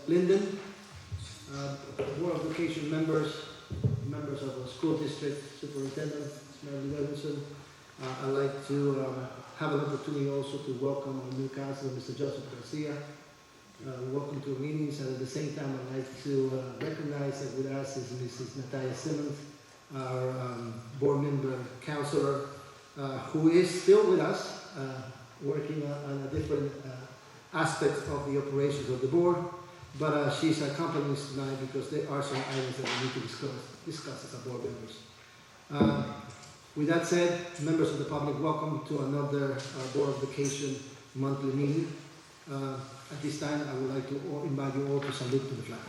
Linden, Board of Education members of the school district, superintendent, Mary Levinson. I'd like to have an opportunity also to welcome our new counselor, Mr. Joseph Garcia. Welcome to our meetings, and at the same time, I'd like to recognize that with us is Mrs. Natalia Simmons, our board member counselor, who is still with us, working on a different aspect of the operations of the board, but she's accompanying us tonight because there are some items that we need to discuss as a board members. With that said, members of the public, welcome to another Board of Education monthly meeting. At this time, I would like to invite you all to salute to the flag.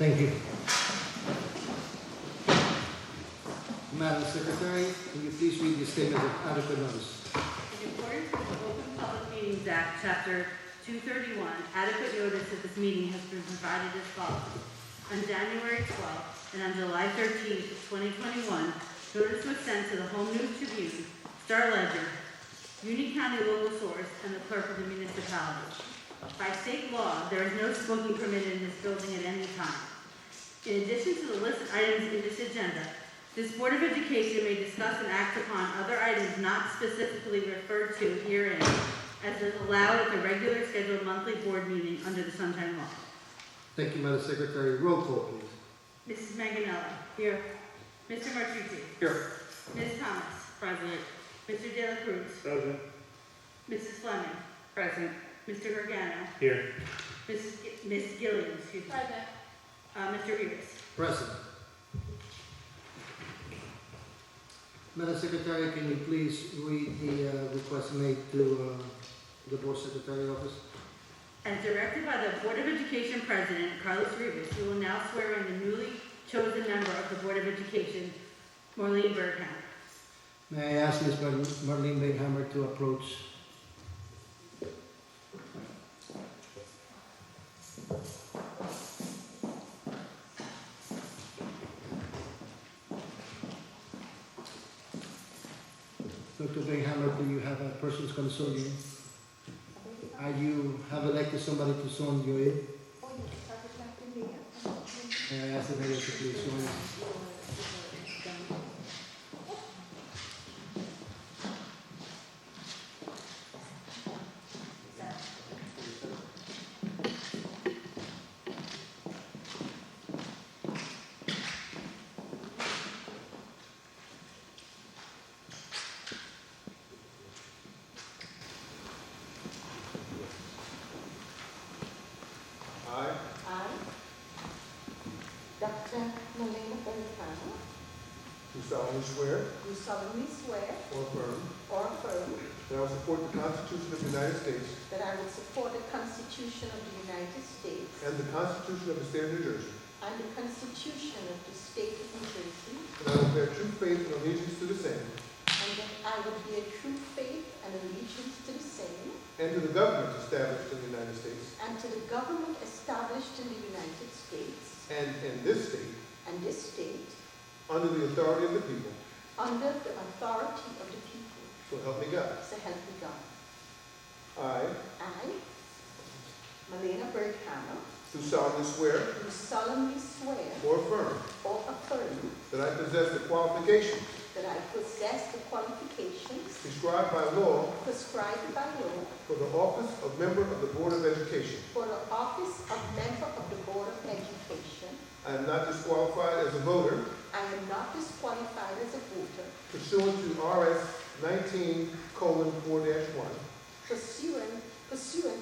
Thank you. Madam Secretary, will you please read the statement of adequate notice? In accordance with the Open Public Meetings Act, Chapter 231, adequate notice of this meeting has been provided as follows. On January 12th and on July 13th, 2021, notice was sent to the Home News Tribune, Star Ledger, Union County Local Source, and the clerk of the municipality. By state law, there is no smoking permitted in this building at any time. In addition to the listed items in this agenda, this Board of Education may discuss and act upon other items not specifically referred to herein, as is allowed at the regular scheduled monthly board meeting under the Sunshine Law. Thank you, Madam Secretary. Roll call, please. Mrs. Manganello. Here. Mr. Martucci. Here. Ms. Thomas. Present. Mr. De La Cruz. Present. Mrs. Fleming. Present. Mr. Gargano. Here. Ms. Gilliam. Excuse me. Present. Mr. Rivas. Present. Madam Secretary, can you please read the request made to the Board Secretary office? As directed by the Board of Education President, Carlos Rivas, we will now swear in the newly chosen member of the Board of Education, Marlene Berghammer. May I ask Ms. Marlene Berghammer to approach? Dr. Berghammer, do you have a person who's going to swear you in? Have elected somebody to swear you in? May I ask the mayor to please swear in? Dr. Marlene Berghammer, Do solemnly swear or affirm that I will support the Constitution of the United States that I will support the Constitution of the United States and the Constitution of the State of New Jersey, and the Constitution of the State of New Jersey, and I will bear true faith and allegiance to the same and that I will bear true faith and allegiance to the same and to the governments established in the United States and to the government established in the United States and in this state and this state under the authority of the people, under the authority of the people. so help me God. So help me God. I I, Marlene Berghammer, do solemnly swear do solemnly swear or affirm or affirm that I possess the qualifications that I possess the qualifications prescribed by law prescribed by law for the office of member of the Board of Education. for the office of member of the Board of Education. I am not disqualified as a voter I am not disqualified as a voter pursuant to RS 19:4-1 pursuant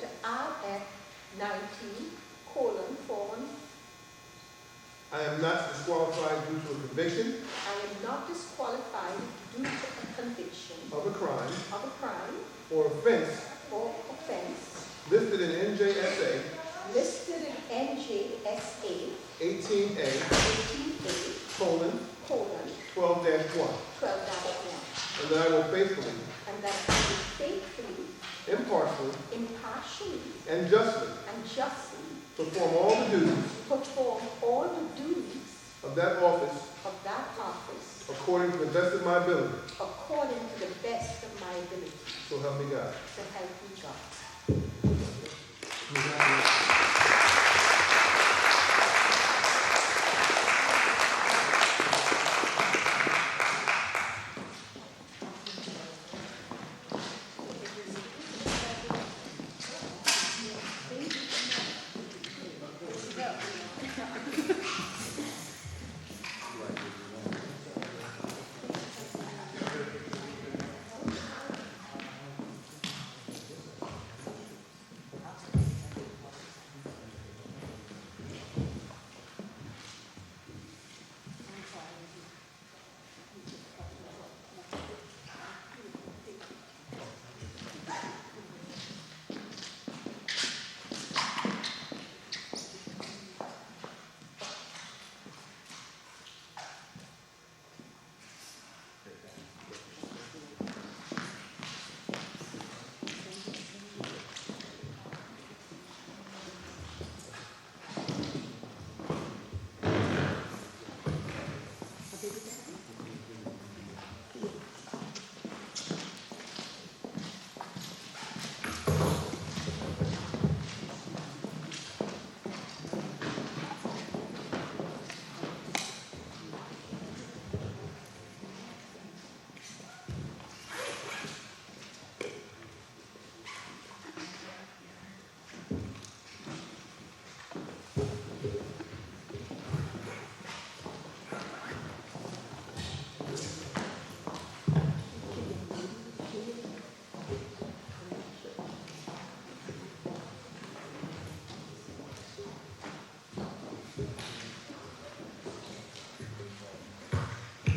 to RF 19:4. I am not disqualified due to a conviction I am not disqualified due to a conviction of a crime of a crime or offense or offense listed in NJSA listed in NJSA 18A:12-1, 18A:12-1, and that I will faithfully, and that I will faithfully, impartially, and justly and justly perform all the duties perform all the duties of that office of that office according to the best of my ability. according to the best of my ability. So help me God. So help me God. Congratulations.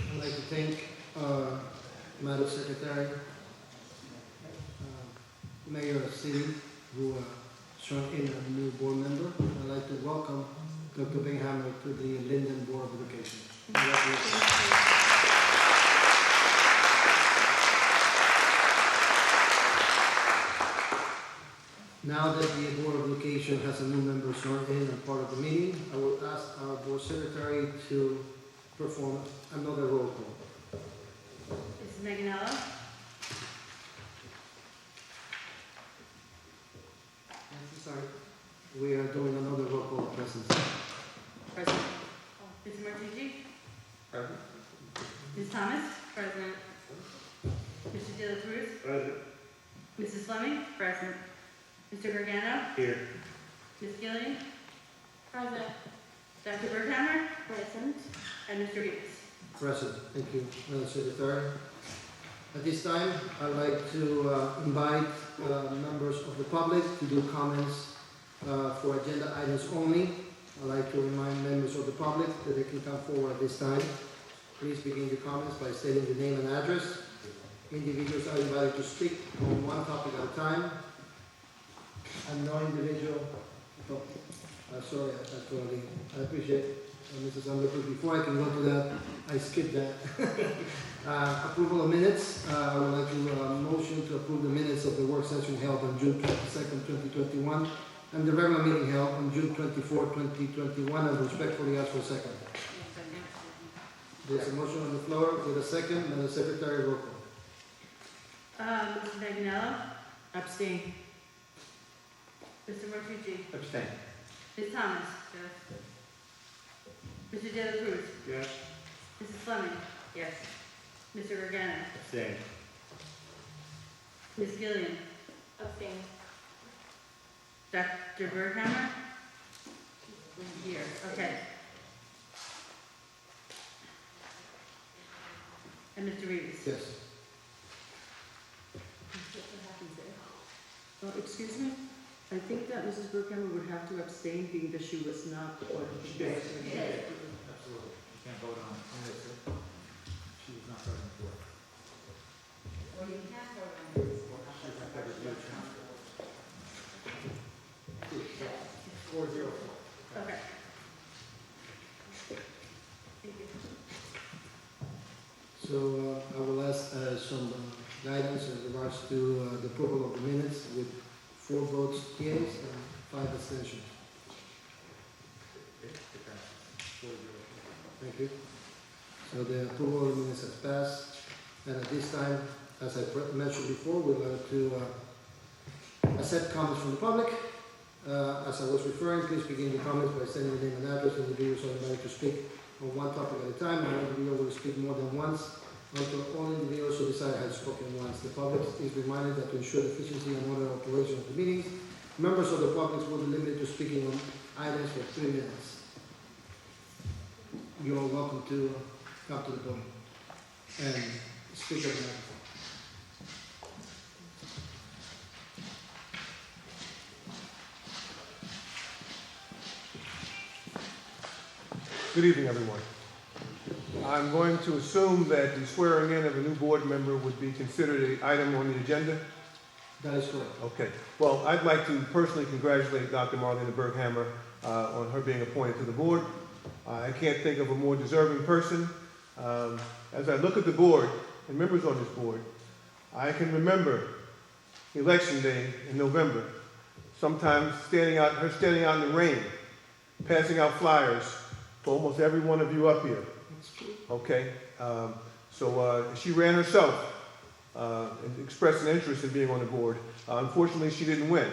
I'd like to thank Madam Secretary, Mayor of City, who sworn in a new board member. I'd like to welcome Dr. Binghammer to the Linden Board of Education. Congratulations. Now that the Board of Education has a new member sworn in and part of the meeting, I will ask our Board Secretary to perform another roll call. Mrs. Meganello? Sorry. We are doing another roll call present. Present. Mr. Martucci? Present. Ms. Thomas? Present. Mr. De La Cruz? Present. Mrs. Fleming? Present. Mr. Gargano? Here. Ms. Gillian? Present. Dr. Berghammer? Present. And Mr. Rivas? Present. Thank you, Madam Secretary. At this time, I'd like to invite members of the public to do comments for agenda items only. I'd like to remind members of the public that they can come forward at this time. Please begin your comments by stating your name and address. Individuals are invited to speak on one topic at a time. And no individual, sorry, actually, I appreciate Mrs. Underwood. Before I can go to that, I skipped that. Approval of minutes. I would like to motion to approve the minutes of the work session held on June 22nd, 2021, and the regular meeting held on June 24, 2021. I respectfully ask for a second. There's a motion on the floor with a second. Madam Secretary, roll call. Mrs. Meganello? Abstain. Mr. Martucci? Abstain. Ms. Thomas? Yes. Mr. De La Cruz? Yes. Mrs. Fleming? Yes. Mr. Gargano? Abstain. Ms. Gillian? Abstain. Dr. Berghammer? Here, okay. And Mr. Rivas? Yes. Excuse me? I think that Mrs. Berghammer would have to abstain, being that she was not part of the Yes. committee. Absolutely. You can't vote on this. She was not present for it. Okay. Thank you. So I will ask some guidance in regards to the approval of the minutes with 4 votes yeas and 5 abstentions. Okay, it passes. 4-0. Thank you. So the approval of the minutes has passed, and at this time, as I mentioned before, we're going to accept comments from the public. As I was referring, please begin your comments by sending your name and address, and individuals are invited to speak on one topic at a time. No individual will speak more than once until all individuals who decide have spoken once. The public is reminded that to ensure the efficiency and order of operation of the meetings, members of the public will be limited to speaking on items for 3 minutes. You are welcome to come to the podium and speak at the microphone. Good evening, everyone. I'm going to assume that the swearing in of a new board member would be considered an item on the agenda. That is correct. Okay. Well, I'd like to personally congratulate Dr. Marlena Berghammer on her being appointed to the board. I can't think of a more deserving person. As I look at the board and members on this board, I can remember election day in November, sometimes standing out in the rain, passing out flyers for almost every one of you up here. Okay? So she ran herself and expressed an interest in being on the board. Unfortunately, she didn't win,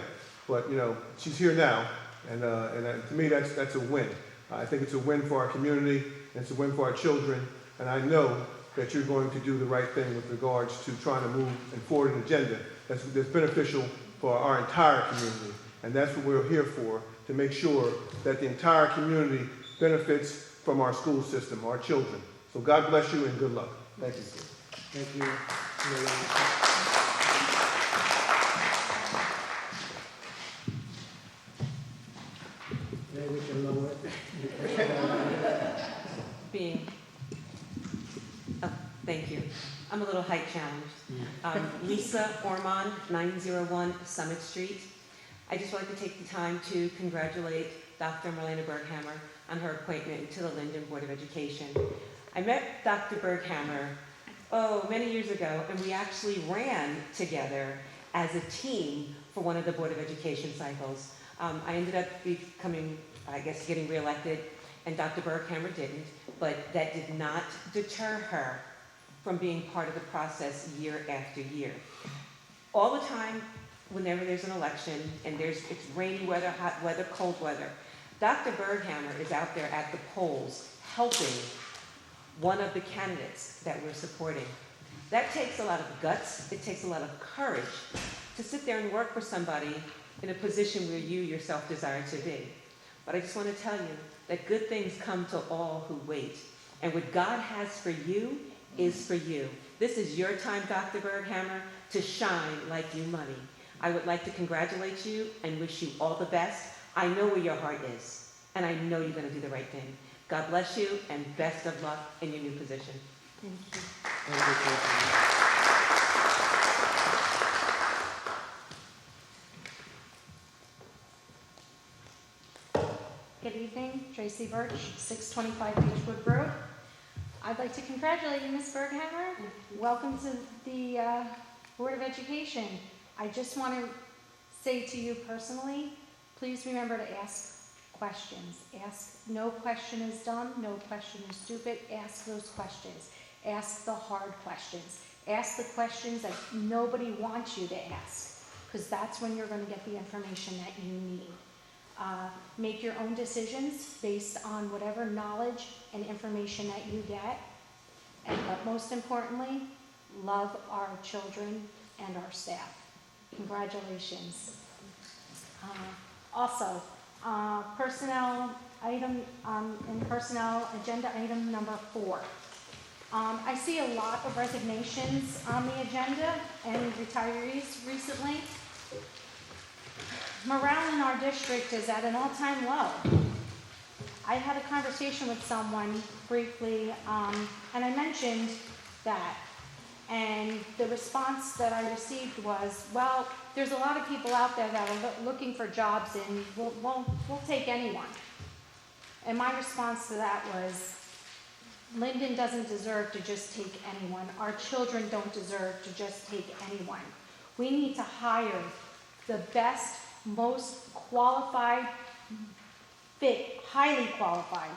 but you know she's here now, and to me that's a win. I think it's a win for our community, and it's a win for our children, and I know that you're going to do the right thing with regards to trying to move and forward an agenda that's beneficial for our entire community, and that's what we're here for, to make sure that the entire community benefits from our school system, our children. So God bless you and good luck. Thank you. Thank you. Maybe we can lower it. Being, oh, thank you. I'm a little height challenged. Lisa Ormond, 901 Summit Street. I just wanted to take the time to congratulate Dr. Marlena Berghammer on her appointment to the Linden Board of Education. I met Dr. Berghammer, many years ago, and we actually ran together as a team for one of the Board of Education cycles. I ended up getting reelected, and Dr. Berghammer didn't, but that did not deter her from being part of the process year after year. All the time, whenever there's an election, and it's rainy weather, hot weather, cold weather, Dr. Berghammer is out there at the polls helping one of the candidates that we're supporting. That takes a lot of guts, it takes a lot of courage to sit there and work for somebody in a position where you yourself desire to be. But I just want to tell you that good things come to all who wait. And what God has for you is for you. This is your time, Dr. Berghammer, to shine like new money. I would like to congratulate you and wish you all the best. I know where your heart is, and I know you're going to do the right thing. God bless you, and best of luck in your new position. Thank you. Good evening, Tracy Birch, 625 Beechwood Road. I'd like to congratulate you, Ms. Berghammer. Welcome to the Board of Education. I just want to say to you personally, please remember to ask questions. No question is dumb, no question is stupid. Ask those questions. Ask the hard questions. Ask the questions that nobody wants you to ask, because that's when you're going to get the information that you need. Make your own decisions based on whatever knowledge and information that you get. But most importantly, love our children and our staff. Congratulations. Also, personnel item, in personnel agenda item number 4. I see a lot of resignations on the agenda and retirees recently. Morale in our district is at an all-time low. I had a conversation with someone briefly, and I mentioned that. And the response that I received was, well, there's a lot of people out there that are looking for jobs, and we'll take anyone. And my response to that was, Linden doesn't deserve to just take anyone. Our children don't deserve to just take anyone. We need to hire the best, most qualified fit, highly qualified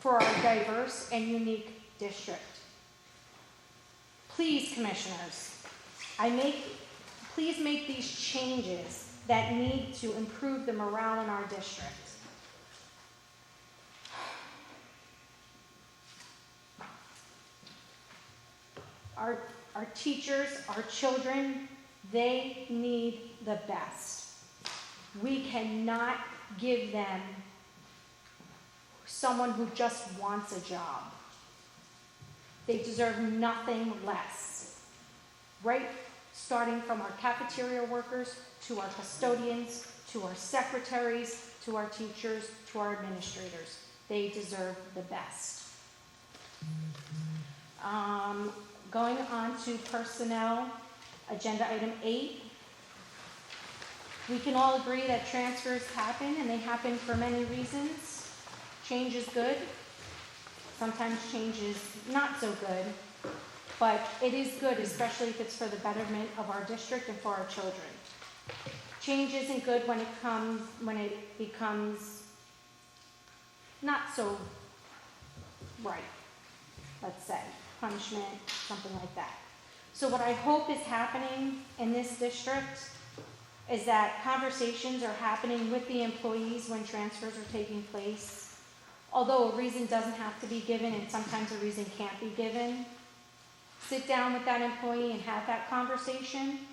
for our diverse and unique district. Please, commissioners, please make these changes that need to improve the morale in our district. Our teachers, our children, they need the best. We cannot give them someone who just wants a job. They deserve nothing less. Right? Starting from our cafeteria workers, to our custodians, to our secretaries, to our teachers, to our administrators. They deserve the best. Going on to personnel, agenda item 8. We can all agree that transfers happen, and they happen for many reasons. Change is good. Sometimes change is not so good. But it is good, especially if it's for the betterment of our district and for our children. Change isn't good when it becomes not so right, let's say. Punishment, something like that. So what I hope is happening in this district is that conversations are happening with the employees when transfers are taking place. Although a reason doesn't have to be given, and sometimes a reason can't be given, sit down with that employee and have that conversation,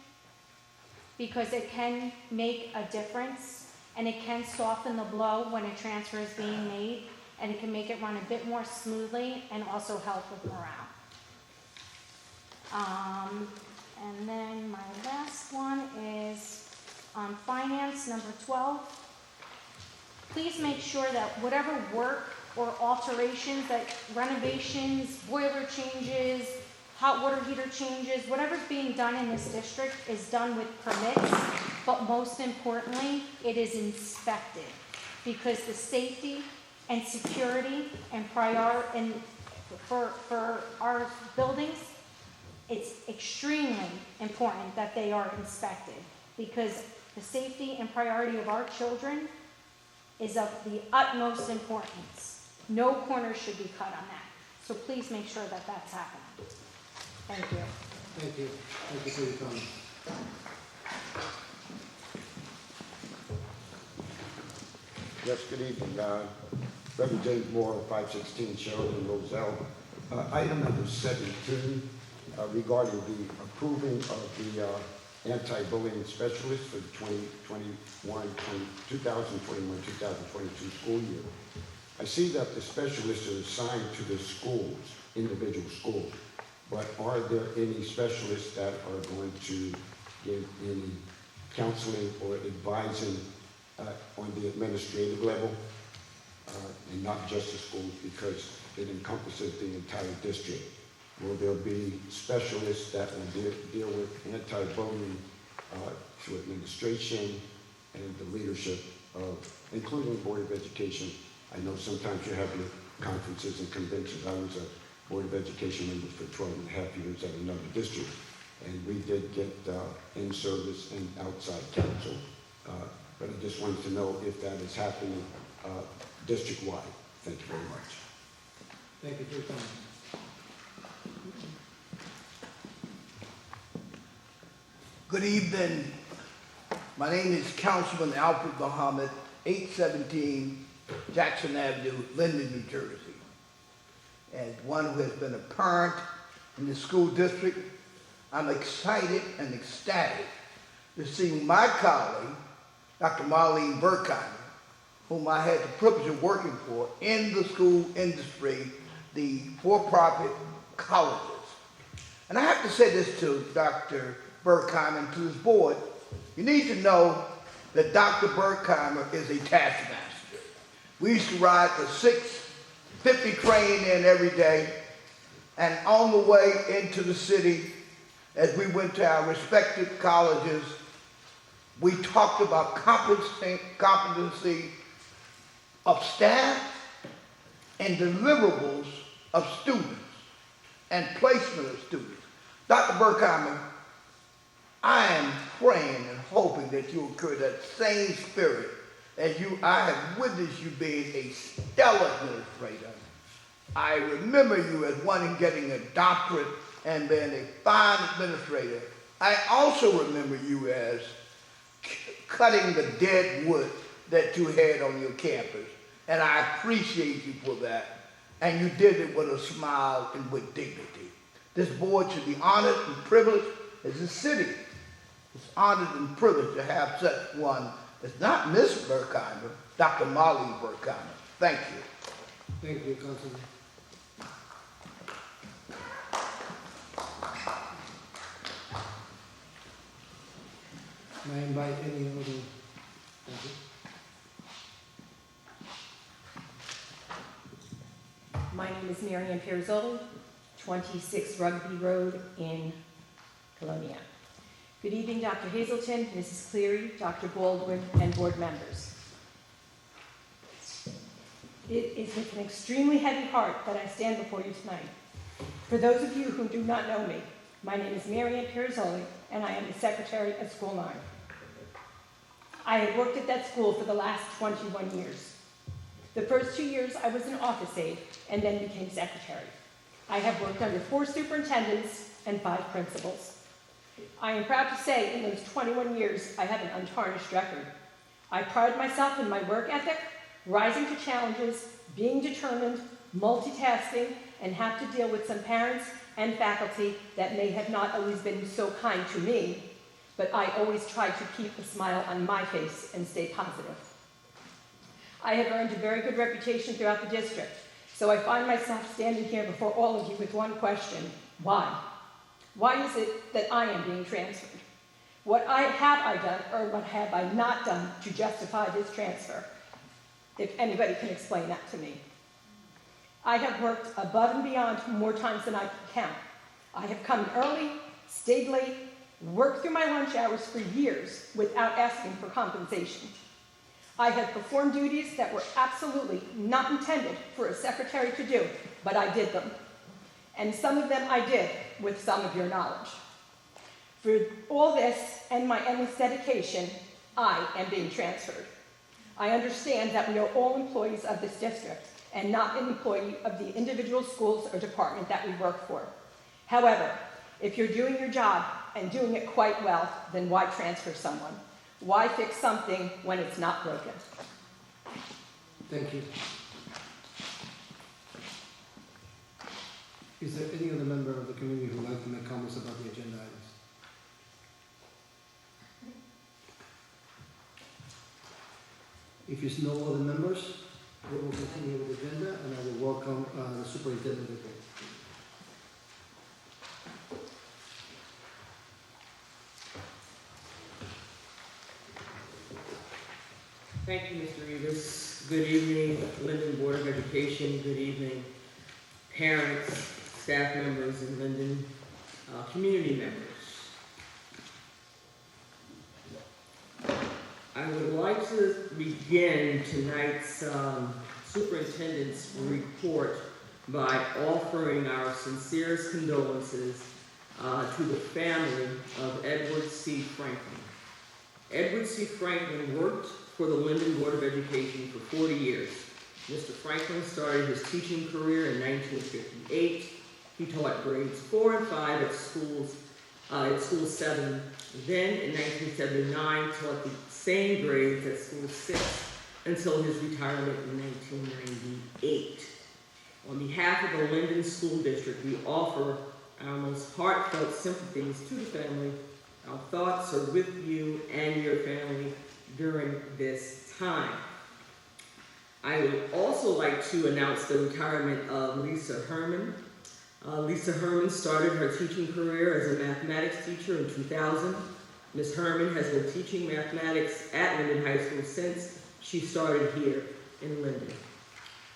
because it can make a difference and it can soften the blow when a transfer is being made, and it can make it run a bit more smoothly and also help with morale. And then my last one is on finance, number 12. Please make sure that whatever work or alterations, that renovations, boiler changes, hot water heater changes, whatever's being done in this district is done with permits, but most importantly, it is inspected, because the safety and security and for our buildings, it's extremely important that they are inspected, because the safety and priority of our children is of the utmost importance. No corners should be cut on that. So please make sure that that's happening. Thank you. Thank you. Thank you for your comment. Yes, good evening. Reverend James Moore, 516 Sheridan Roselle. Item number 17, regarding the approving of the anti-bullying specialist for the 2021-2022 school year. I see that the specialists are assigned to the schools, individual schools, but are there any specialists that are going to give any counseling or advising on the administrative level, and not just the schools, because it encompasses the entire district? Will there be specialists that will deal with anti-bullying to administration and the leadership of, including the Board of Education? I know sometimes you have your conferences and conventions. I was a Board of Education member for 12 and a half years at another district, and we did get in-service and outside counsel. But I just wanted to know if that is happening district-wide. Thank you very much. Thank you for your comment. Good evening. My name is Councilman Alfred Muhammad, 817 Jackson Avenue, Linden, New Jersey. As one who has been a parent in the school district, I'm excited and ecstatic to see my colleague, Dr. Marlene Burkheimer, whom I had the privilege of working for in the school industry, the for-profit colleges. And I have to say this to Dr. Burkheimer and to this board: you need to know that Dr. Burkheimer is a taskmaster. We used to ride the 650 train in every day, and on the way into the city, as we went to our respective colleges, we talked about competency of staff and deliverables of students and placement of students. Dr. Burkheimer, I am praying and hoping that you will carry that same spirit as I have witnessed you being a stellar administrator. I remember you as one in getting a doctorate and being a fine administrator. I also remember you as cutting the dead wood that you had on your campus. And I appreciate you for that. And you did it with a smile and with dignity. This board should be honored and privileged as a city. It's honored and privileged to have such one as not Miss Berkheimer, Dr. Marlene Berkheimer. Thank you. Thank you, Councilman. May I invite any other? Thank you. My name is Marianne Pierzoli, 26 Rugby Road in Colonia. Good evening, Dr. Hazelton, Mrs. Cleary, Dr. Baldwin, and board members. It is with an extremely heavy heart that I stand before you tonight. For those of you who do not know me, my name is Marianne Pierzoli, and I am the secretary at School 9. I have worked at that school for the last 21 years. The first 2 years I was an office aide and then became secretary. I have worked under 4 superintendents and 5 principals. I am proud to say in those 21 years I have an untarnished record. I pride myself in my work ethic, rising to challenges, being determined, multitasking, and have to deal with some parents and faculty that may have not always been so kind to me, but I always try to keep a smile on my face and stay positive. I have earned a very good reputation throughout the district, so I find myself standing here before all of you with one question: why? Why is it that I am being transferred? What have I done or what have I not done to justify this transfer? If anybody can explain that to me. I have worked above and beyond more times than I can count. I have come early, stayed late, worked through my lunch hours for years without asking for compensation. I have performed duties that were absolutely not intended for a secretary to do, but I did them. And some of them I did with some of your knowledge. For all this and my endless dedication, I am being transferred. I understand that we are all employees of this district and not an employee of the individual schools or department that we work for. However, if you're doing your job and doing it quite well, then why transfer someone? Why fix something when it's not broken? Thank you. Is there any other member of the community who would like to make comments about the agenda items? If there's no other members, we will continue with the agenda, and I will welcome the superintendent report. Thank you, Mr. Rivas. Good evening, Linden Board of Education. Good evening, parents, staff members, and Linden community members. I would like to begin tonight's superintendent's report by offering our sincerest condolences to the family of Edward C. Franklin. Edward C. Franklin worked for the Linden Board of Education for 40 years. Mr. Franklin started his teaching career in 1958. He taught grades 4 and 5 at School 7. Then, in 1979, taught the same grades at School 6 until his retirement in 1998. On behalf of the Linden School District, we offer our most heartfelt sympathies to the family. Our thoughts are with you and your family during this time. I would also like to announce the retirement of Lisa Herman. Lisa Herman started her teaching career as a mathematics teacher in 2000. Ms. Herman has been teaching mathematics at Linden High School since she started here in Linden.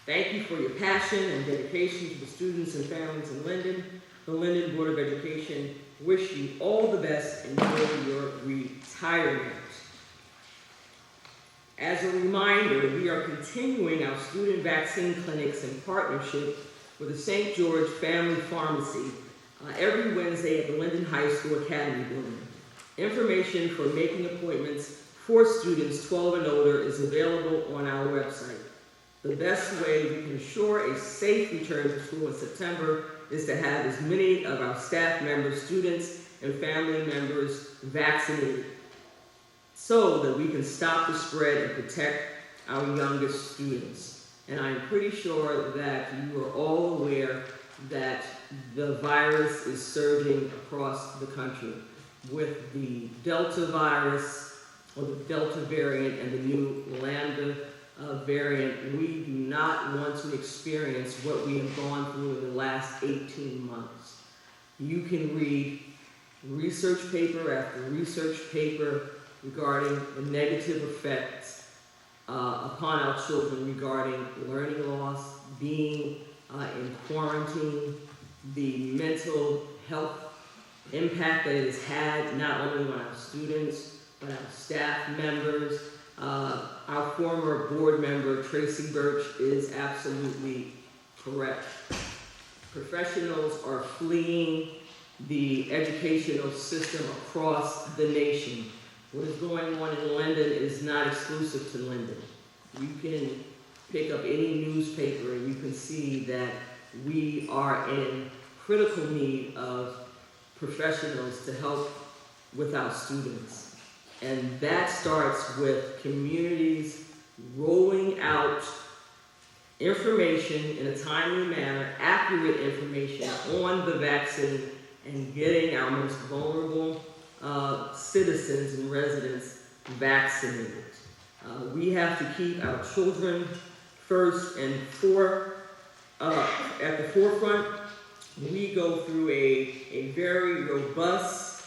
Thank you for your passion and dedication to the students and families in Linden. The Linden Board of Education wish you all the best and enjoy your retirement. As a reminder, we are continuing our student vaccine clinics in partnership with the St. George Family Pharmacy every Wednesday at the Linden High School Academy Building. Information for making appointments for students 12 and older is available on our website. The best way we can ensure a safe return to school in September is to have as many of our staff members, students, and family members vaccinated so that we can stop the spread and protect our youngest students. And I'm pretty sure that you are all aware that the virus is surging across the country with the Delta virus, or the Delta variant, and the new Lambda variant. We do not want to experience what we have gone through in the last 18 months. You can read research paper after research paper regarding the negative effects upon our children regarding learning loss, being in quarantine, the mental health impact that it has had not only on our students, but our staff members. Our former board member, Tracy Birch, is absolutely correct. Professionals are fleeing the educational system across the nation. What is going on in Linden is not exclusive to Linden. You can pick up any newspaper and you can see that we are in critical need of professionals to help with our students. And that starts with communities rolling out information in a timely manner, accurate information on the vaccine, and getting our most vulnerable citizens and residents vaccinated. We have to keep our children first and at the forefront. We go through a very robust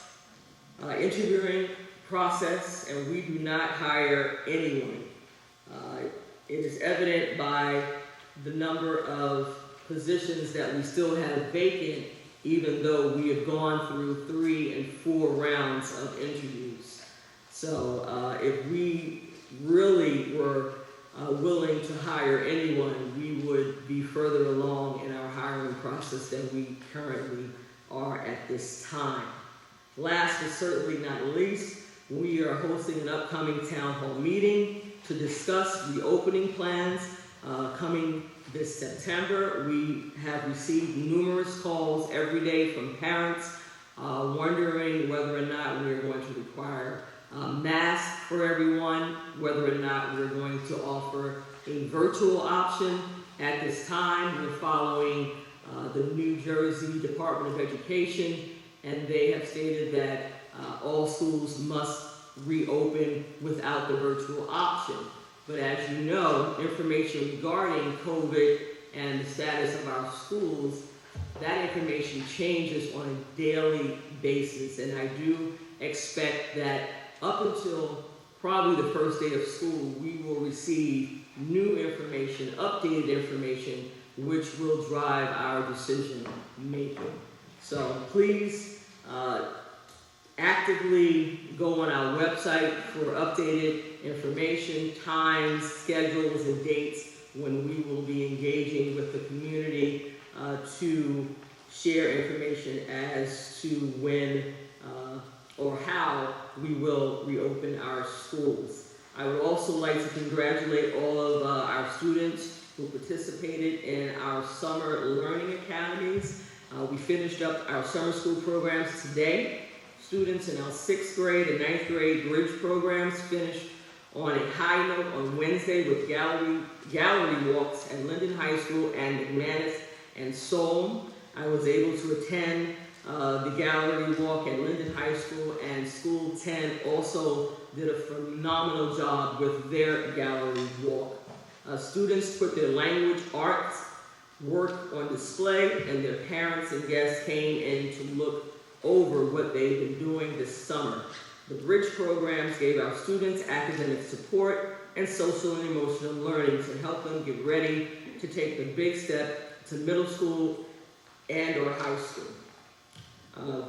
interviewing process, and we do not hire anyone. It is evident by the number of positions that we still have vacant, even though we have gone through 3 and 4 rounds of interviews. So if we really were willing to hire anyone, we would be further along in our hiring process than we currently are at this time. Last but certainly not least, we are hosting an upcoming town hall meeting to discuss reopening plans coming this September. We have received numerous calls every day from parents wondering whether or not we are going to require masks for everyone, whether or not we're going to offer a virtual option. At this time, we're following the New Jersey Department of Education, and they have stated that all schools must reopen without the virtual option. But as you know, information regarding COVID and the status of our schools, that information changes on a daily basis. And I do expect that up until probably the first day of school, we will receive new information, updated information, which will drive our decision making. So please actively go on our website for updated information, times, schedules, and dates when we will be engaging with the community to share information as to when or how we will reopen our schools. I would also like to congratulate all of our students who participated in our summer learning academies. We finished up our summer school programs today. Students in our 6th grade and 9th grade bridge programs finished on a high note on Wednesday with gallery walks at Linden High School and McManus and Solm. I was able to attend the gallery walk at Linden High School, and School 10 also did a phenomenal job with their gallery walk. Students put their language arts work on display, and their parents and guests came in to look over what they've been doing this summer. The bridge programs gave our students academic support and social and emotional learning to help them get ready to take the big step to middle school and or high school.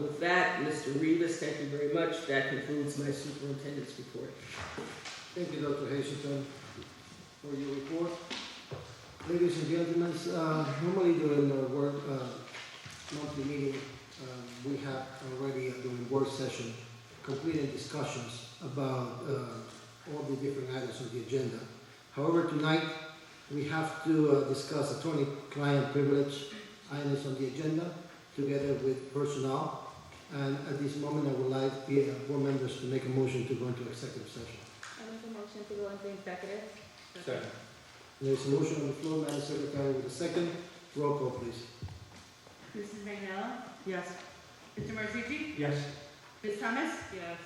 With that, Mr. Rivas, thank you very much. That concludes my superintendent's report. Thank you, Dr. Hazelton, for your report. Ladies and gentlemen, normally during the monthly meeting, we have already during work session completing discussions about all the different items on the agenda. However, tonight, we have to discuss attorney-client privilege items on the agenda together with personnel. And at this moment, I would like the board members to make a motion to go into executive session. I make a motion to go into executive. Second. There's a motion on the floor, Madam Secretary, with a second. Roll call, please. Mrs. Magnella? Yes. Mr. Martucci? Yes. Ms. Thomas? Yes.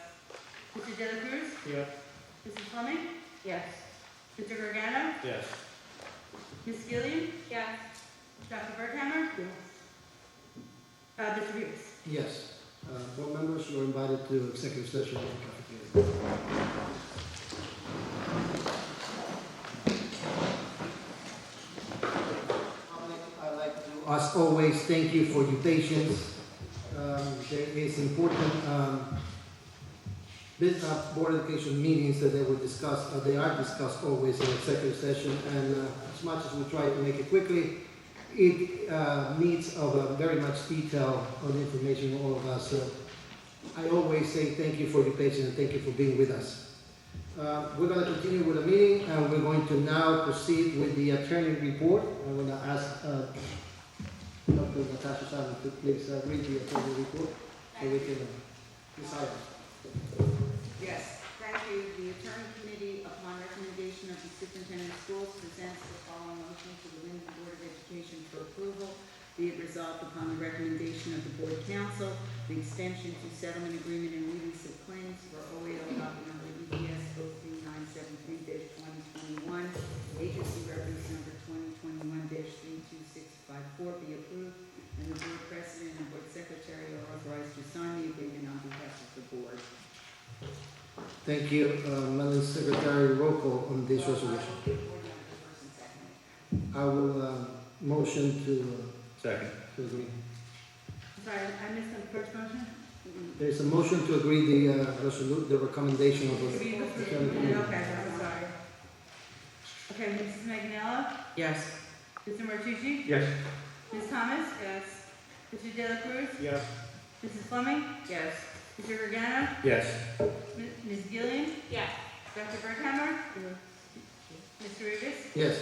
Mr. De La Cruz? Yes. Mrs. Fleming? Yes. Mr. Gargano? Yes. Ms. Gillian? Yes. Dr. Berghammer? Mr. Rivas? Yes. Board members, you are invited to executive session in the cafeteria. I'd like to, as always, thank you for your patience. There is important board education meetings that they will discuss, they are discussed always in executive session, and as much as we try to make it quickly, it needs of very much detail on information on all of us. So I always say thank you for your patience and thank you for being with us. We're going to continue with the meeting, and we're going to now proceed with the attorney report. I'm going to ask Dr. Natasha Simon to please read the attorney report so we can decide. Yes, thank you. The Attorney Committee, upon recommendation of the Superintendent of Schools, presents the following motion to the Linden Board of Education for approval. Be it resolved upon the recommendation of the Board Council, the extension to settlement agreement and release of claims for OAL docket number EPS 03973-2021, agency reference number 2021-32654 be approved, and the Board President and Board Secretary are authorized to sign the agreement on behalf of the Board. Thank you, Madam Secretary. Roll call on this resolution. I will motion to Second. agree. Sorry, I missed the first motion? There's a motion to agree the recommendation of the Rivas did. attorney committee. Okay, I'm sorry. Okay, Mrs. Magnella? Yes. Mr. Martucci? Yes. Ms. Thomas? Yes. Mr. De La Cruz? Yes. Mrs. Fleming? Yes. Mr. Gargano? Yes. Ms. Gillian? Yes. Dr. Berghammer? Mr. Rivas? Yes.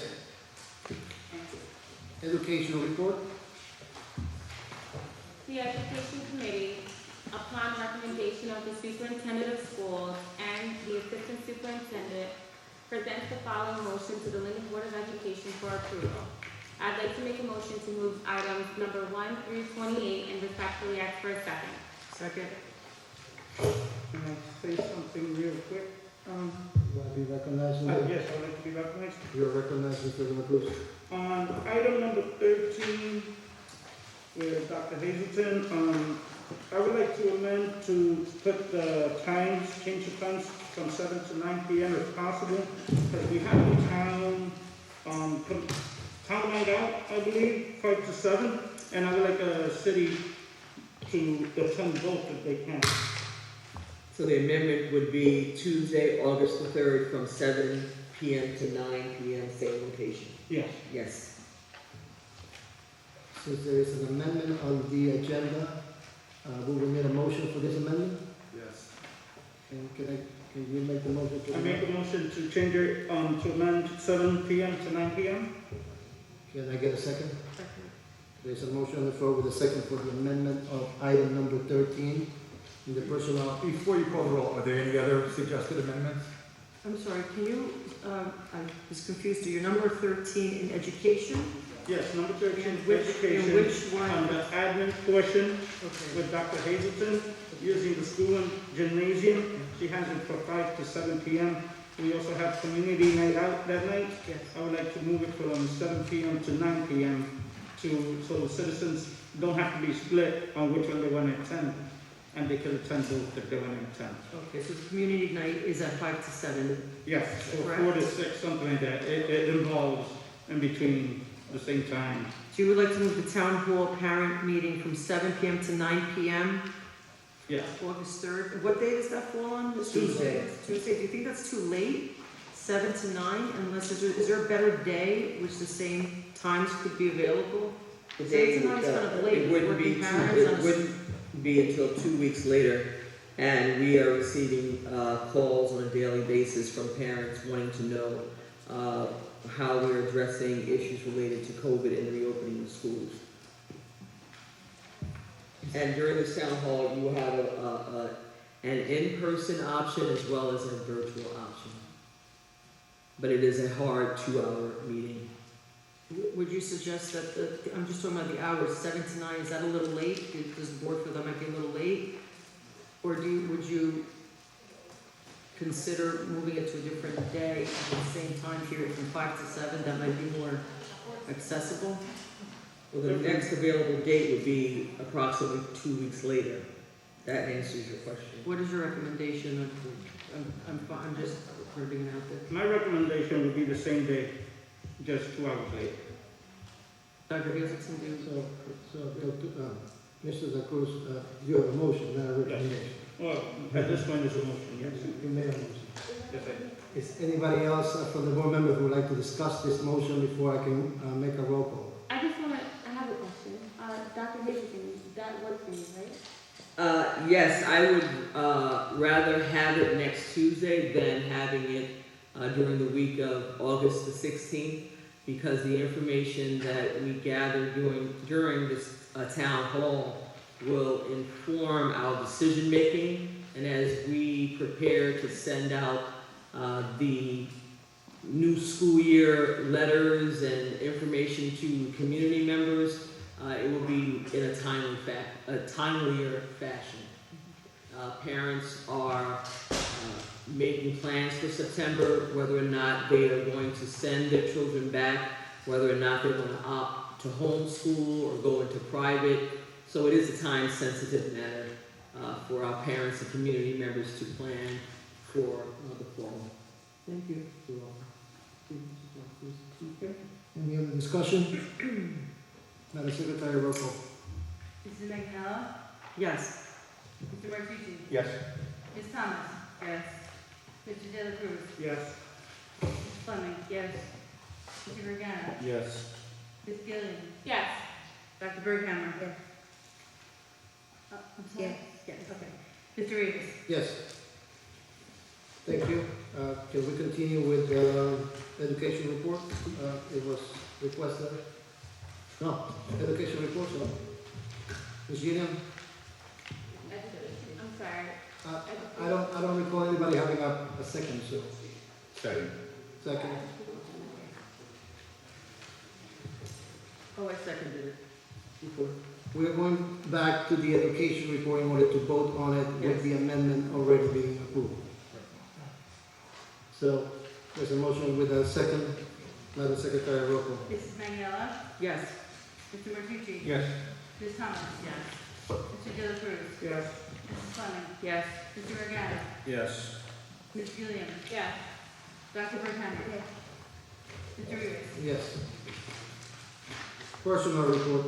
Educational report. The Education Committee, upon recommendation of the Superintendent of Schools and the Assistant Superintendent, presents the following motion to the Linden Board of Education for approval. I'd like to make a motion to move items number 1 through 28 and respectfully ask for a second. Second. Can I say something real quick? You want to be recognized? Yes, I'd like to be recognized. You're recognized, Mr. De La Cruz. On item number 13, with Dr. Hazelton, I would like to amend to put the times, change the times from 7 to 9 p.m. if possible, because we have the town night out, I believe, 5 to 7, and I would like a city to attend both if they can. So the amendment would be Tuesday, August the 3rd, from 7 p.m. to 9 p.m., same location. Yes. Yes. Since there is an amendment on the agenda, will we need a motion for this amendment? Yes. And can you make the motion to I make a motion to change it, to amend 7 p.m. to 9 p.m. Can I get a second? There's a motion on the floor with a second for the amendment of item number 13 in the personnel. Before you call the roll, are there any other suggested amendments? I'm sorry, can you, I was confused, do you number 13 in education? Yes, number 13, In which education, one? on the admin portion Okay. with Dr. Hazelton, using the school and gymnasium. She has it for 5 to 7 p.m. We also have community night out that night. Yes. I would like to move it from 7 p.m. to 9 p.m. So the citizens don't have to be split on which one they want to attend, and they can attend both if they want to attend. Okay, so the community night is at 5 to 7. Yes, or Correct. 4 to 6, something like that. It involves in between the same time. So you would like to move the town hall parent meeting from 7 p.m. to 9 p.m. Yes. August 3rd. What day does that fall on? Mr. Tuesday. Tuesday. Do you think that's too late? 7 to 9? Unless is there a better day which the same times could be available? The 7 day to 9 is kind of late. it wouldn't be Working parents on it wouldn't be until 2 weeks later. And we are receiving calls on a daily basis from parents wanting to know how we're addressing issues related to COVID and reopening the schools. And during this town hall, you have an in-person option as well as a virtual option. But it is a hard 2-hour meeting. Would you suggest that I'm just talking about the hours, 7 to 9, is that a little late? Does the board feel that might be a little late? Or would you consider moving it to a different day at the same time period from 5 to 7? That might be more accessible? Well, the next available date would be approximately 2 weeks later. That answers your question. What is your recommendation? I'm just putting it out there. My recommendation would be the same day, just 2 hours later. Dr. Hazelton, do you? Mr. Da Cruz, you have a motion, not a recommendation. Well, at this point, it's a motion, yes. You made a motion. Yes, I did. Is anybody else from the board member who would like to discuss this motion before I can make a roll call? I have a question. Dr. Hazelton, that works for you, right? Yes, I would rather have it next Tuesday than having it during the week of August the 16th, because the information that we gather during this town hall will inform our decision making, and as we prepare to send out the new school year letters and information to community members, it will be in a timelier fashion. Parents are making plans for September, whether or not they are going to send their children back, whether or not they're going to opt to homeschool or go into private. So it is a time-sensitive matter for our parents and community members to plan for the fall. Thank you. Okay. Any other discussion? Madam Secretary, roll call. Mrs. McNally? Yes. Mr. Martucci? Yes. Ms. Thomas? Yes. Mr. De La Cruz? Yes. Mrs. Fleming? Yes. Mr. Vergara? Yes. Ms. Gillian? Yes. Dr. Berghammer? Yes. I'm sorry? Yes, okay. Mr. Rivas? Yes. Thank you. Can we continue with education report? It was requested. No, education report, no. Ms. Gillian? I'm sorry. I don't recall anybody having a second, so. Second. Second. Oh, I seconded it before. We're going back to the education report in order to vote on it with the amendment already being approved. So, there's a motion with a second. Madam Secretary, roll call. Mrs. Mangala? Yes. Mr. Martucci? Yes. Ms. Thomas? Yes. Mr. De La Cruz? Yes. Mrs. Fleming? Yes. Mr. Vergara? Yes. Ms. Gillian? Yes. Dr. Berghammer? Yes. Mr. Rivas? Yes. Personnel report.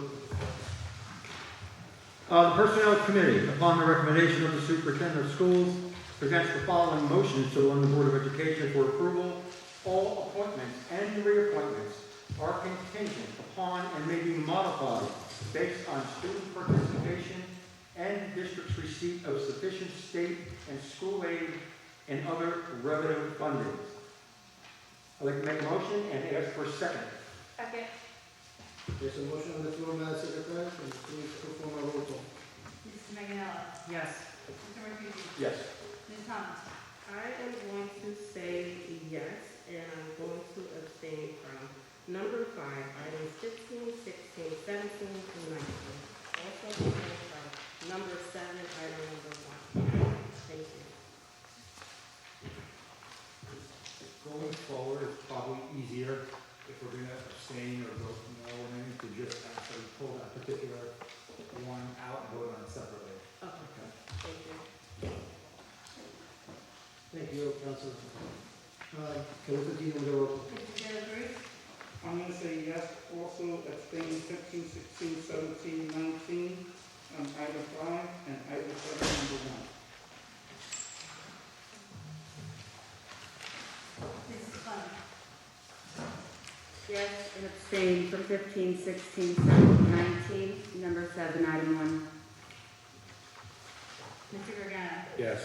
The Personnel Committee, upon the recommendation of the Superintendent of Schools, presents the following motions to the London Board of Education for approval. All appointments and reappointments are contingent upon and may be modified based on student participation and district's receipt of sufficient state and school aid and other revenue funding. I'd like to make a motion and ask for a second. Second. There's a motion on the floor, Madam Secretary, and please perform a roll call. Mrs. Mangala? Yes. Mr. Martucci? Yes. Ms. Thomas? I am going to say yes, and I'm going to abstain from number 5, items 15, 16, 17, and 19. Also abstain from number 7, item number 1. Thank you. Going forward, it's probably easier if we're going to abstain or vote no, and then to just actually pull that particular one out and vote on it separately. Okay. Thank you. Thank you, Council. Can we continue with the roll call? Mr. De La Cruz? I'm going to say yes, also abstain 15, 16, 17, 19, on item 5, and item 7, number 1. Mrs. Fleming? Yes, and abstain from 15, 16, 17, 19, number 7, item 1. Mr. Gargano. Yes.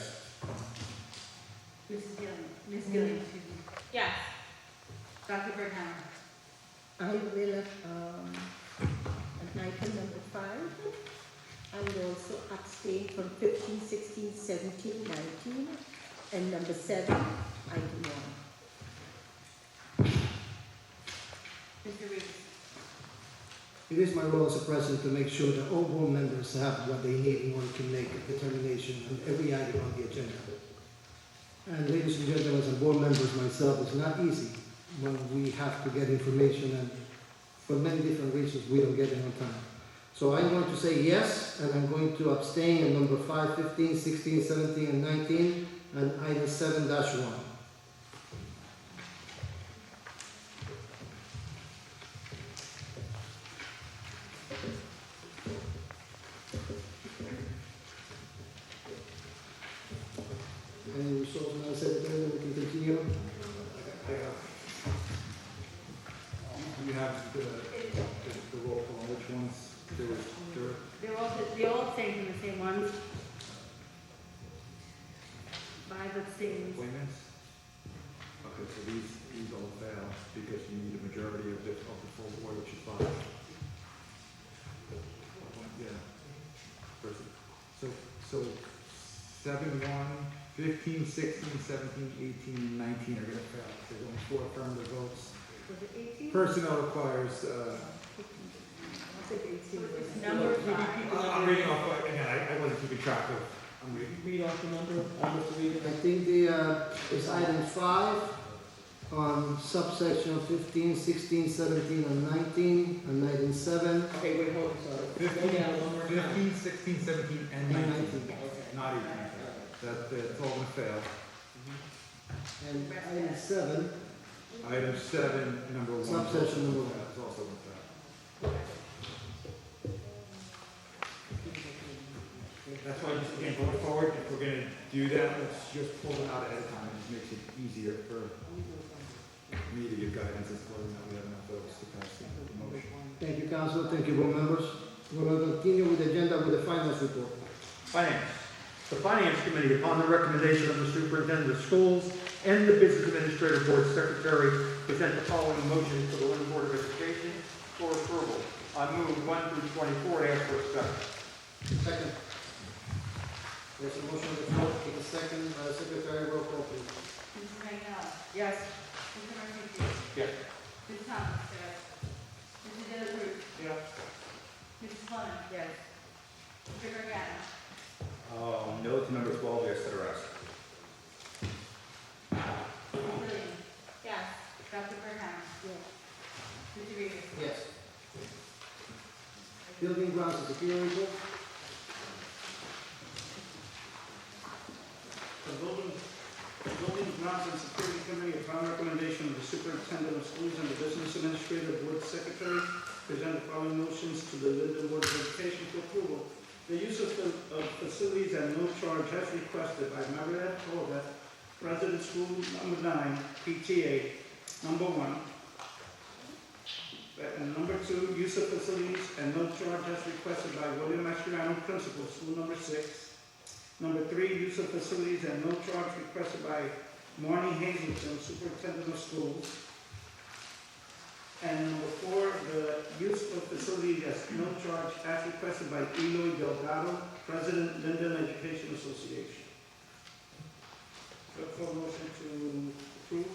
Mrs. Gilliam. Ms. Gilliam, excuse me. Yes. Dr. Berghammer. I will, at item number 5, I will also abstain from 15, 16, 17, 19, and number 7, item 1. Mr. Reeves. It is my role as a president to make sure that all board members have what they need in order to make a determination on every item on the agenda. And ladies and gentlemen, as board members, myself, it's not easy when we have to get information, and for many different reasons, we don't get it on time. So I'm going to say yes, and I'm going to abstain on number 5, 15, 16, 17, and 19, and item 7-1. Any results, Madam Secretary, that we can continue? You have the roll call, which ones, They all abstain from the same ones. 5 abstains. appointments? Okay, so these all fail because you need a majority of the full board, which is 5. Yeah. So 7, 1, 15, 16, 17, 18, and 19 are gonna fail. There's only 4 affirmative votes. Was it 18? Personnel requires, Number 5. I'm reading off, again, I wasn't keeping track of, I'm reading. Read off the number, Mr. Reed. I think it's item 5 on subsection 15, 16, 17, and 19, and item 7. Okay, wait, hold on, sorry. 15, 16, 17, and 19. Not 18. That's all gonna fail. And item 7, Item 7, number 1. Subsection number 1. That's also gonna fail. That's why, just again, going forward, if we're gonna do that, let's just pull them out ahead of time. It just makes it easier for me to give guidance as to whether or not we have enough votes to pass the motion. Thank you, Council. Thank you, board members. We will continue with the agenda with the finance report. Finance. The Finance Committee, upon the recommendation of the Superintendent of Schools and the Business Administrative Board Secretary, present the following motion to the Linden Board of Education for approval. I move 1 through 24, ask for a second. Second. There's a motion on the floor. Take a second. Secretary, roll call, please. Mrs. Rangel. Yes. Mr. Martucci. Yes. Ms. Thomas. Yes. Mr. De La Cruz. Yes. Mrs. Fleming. Yes. Mr. Gargano. No to number 12, yes to the rest. Ms. Gilliam. Yes. Dr. Berghammer. Yes. Mr. Reeves. Yes. Building grounds and security report. The Building Grounds and Security Committee, upon recommendation of the Superintendent of Schools and the Business Administrative Board Secretary, present the following motions to the Linden Board of Education for approval. The use of facilities at no charge as requested by Margaret Colbert, President School Number 9, PTA, Number 1. And Number 2, use of facilities and no charge as requested by William Mascherano, Principal, School Number 6. Number 3, use of facilities and no charge requested by Marnie Hazelton, Superintendent of Schools. And number 4, the use of facilities at no charge as requested by Eloy Delgado, President, Linden Education Association. Look for a motion to approve.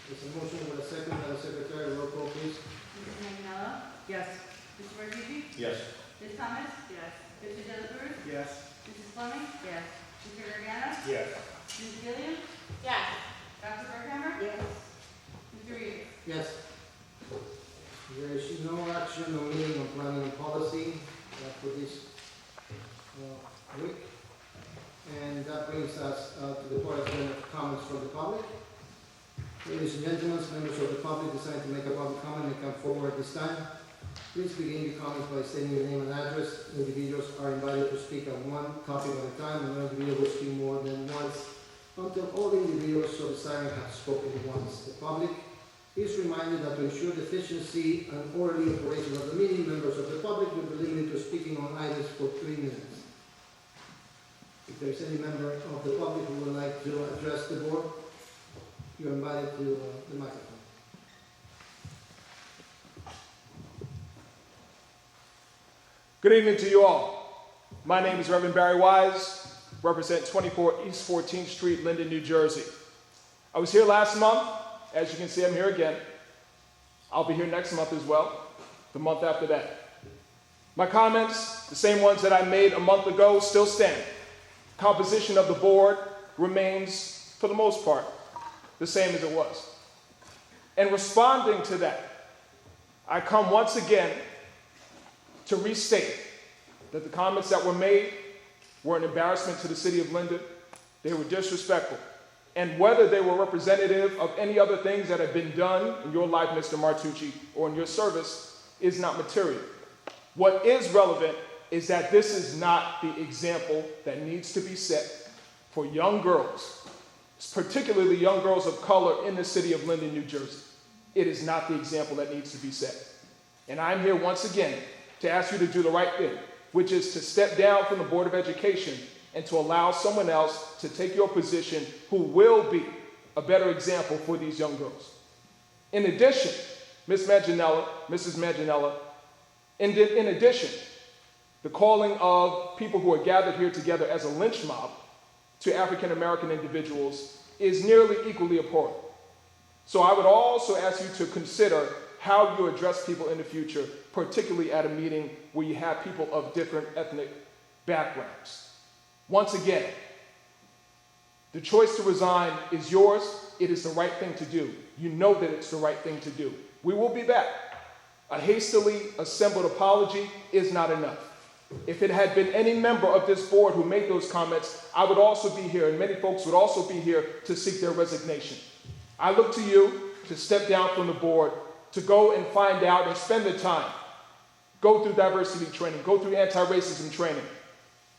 There's a motion with a second. Secretary, roll call, please. Mrs. Rangel. Yes. Mr. Martucci. Yes. Ms. Thomas. Yes. Mr. De La Cruz. Yes. Mrs. Fleming. Yes. Mr. Gargano. Yes. Ms. Gilliam. Yes. Dr. Berghammer. Yes. Mr. Reeves. Yes. There is no action on meeting on planning and policy for this week. And that brings us to the part of comments from the public. Ladies and gentlemen, members of the public decide to make a public comment and come forward at this time. Please begin your comments by stating your name and address. Individuals are invited to speak on one topic at a time, and no individual will speak more than once until all individuals so desiring have spoken once. The public is reminded that to ensure the efficiency and orderly operation of the meeting, members of the public will be limited to speaking on items for 3 minutes. If there's any member of the public who would like to address the board, you're invited to the microphone. Good evening to you all. My name is Reverend Barry Wise, represent 24 East 14th Street, Linden, New Jersey. I was here last month. As you can see, I'm here again. I'll be here next month as well, the month after that. My comments, the same ones that I made a month ago, still stand. Composition of the board remains, for the most part, the same as it was. And responding to that, I come once again to restate that the comments that were made were an embarrassment to the city of Linden. They were disrespectful. And whether they were representative of any other things that have been done in your life, Mr. Martucci, or in your service, is not material. What is relevant is that this is not the example that needs to be set for young girls, particularly young girls of color in the city of Linden, New Jersey. It is not the example that needs to be set. And I'm here once again to ask you to do the right thing, which is to step down from the Board of Education and to allow someone else to take your position who will be a better example for these young girls. In addition, Mrs. Manganiello, in addition, the calling of people who are gathered here together as a lynch mob to African American individuals is nearly equally abhorrent. So I would also ask you to consider how you address people in the future, particularly at a meeting where you have people of different ethnic backgrounds. Once again, the choice to resign is yours. It is the right thing to do. You know that it's the right thing to do. We will be back. A hastily assembled apology is not enough. If it had been any member of this board who made those comments, I would also be here, and many folks would also be here to seek their resignation. I look to you to step down from the board, to go and find out and spend the time, go through diversity training, go through anti-racism training,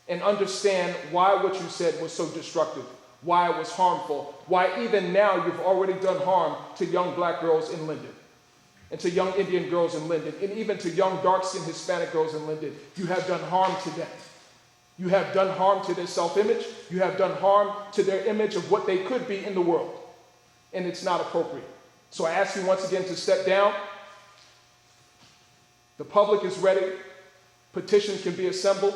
and understand why what you said was so destructive, why it was harmful, why even now you've already done harm to young black girls in Linden, and to young Indian girls in Linden, and even to young dark-skinned Hispanic girls in Linden. You have done harm to them. You have done harm to their self-image. You have done harm to their image of what they could be in the world. And it's not appropriate. So I ask you once again to step down. The public is ready. Petitions can be assembled.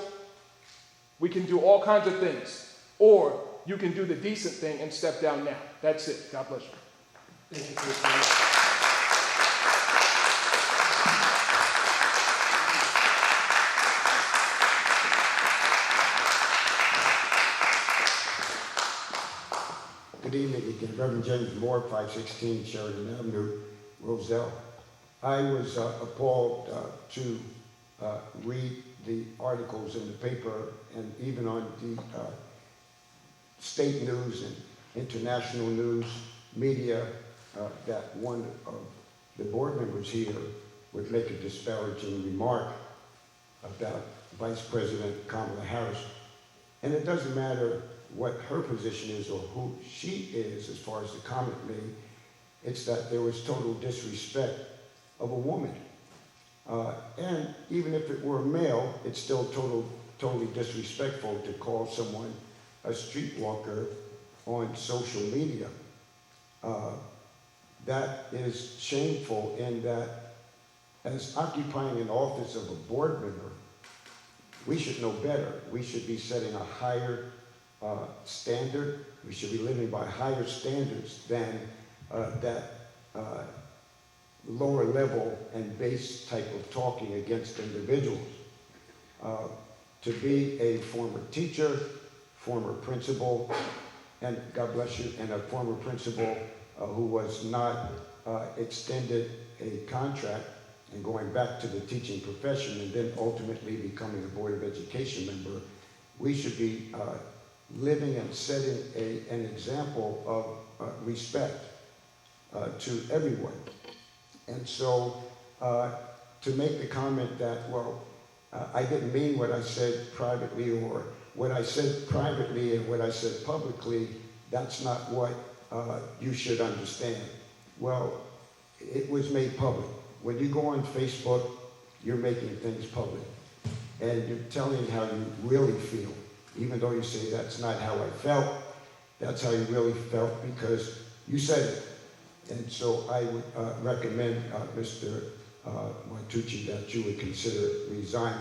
We can do all kinds of things. Or you can do the decent thing and step down now. That's it. God bless you. Thank you for your time. Good evening again. Reverend James Moore, 516 Sheridan Avenue, Roselle. I was appalled to read the articles in the paper and even on the state news and international news media that one of the board members here would make a disparaging remark about Vice President Kamala Harris. And it doesn't matter what her position is or who she is as far as the comment made. It's that there was total disrespect of a woman. And even if it were a male, it's still totally disrespectful to call someone a streetwalker on social media. That is shameful in that as occupying an office of a board member, we should know better. We should be setting a higher standard. We should be living by higher standards than that lower level and base type of talking against individuals. To be a former teacher, former principal, and God bless you, and a former principal who was not extended a contract and going back to the teaching profession and then ultimately becoming a Board of Education member, we should be living and setting an example of respect to everyone. And so to make the comment that, well, I didn't mean what I said privately, or what I said privately and what I said publicly, that's not what you should understand. Well, it was made public. When you go on Facebook, you're making things public. and you're telling how you really feel. Even though you say that's not how I felt, that's how you really felt because you said it. And so I would recommend, Mr. Martucci, that you would consider resigning.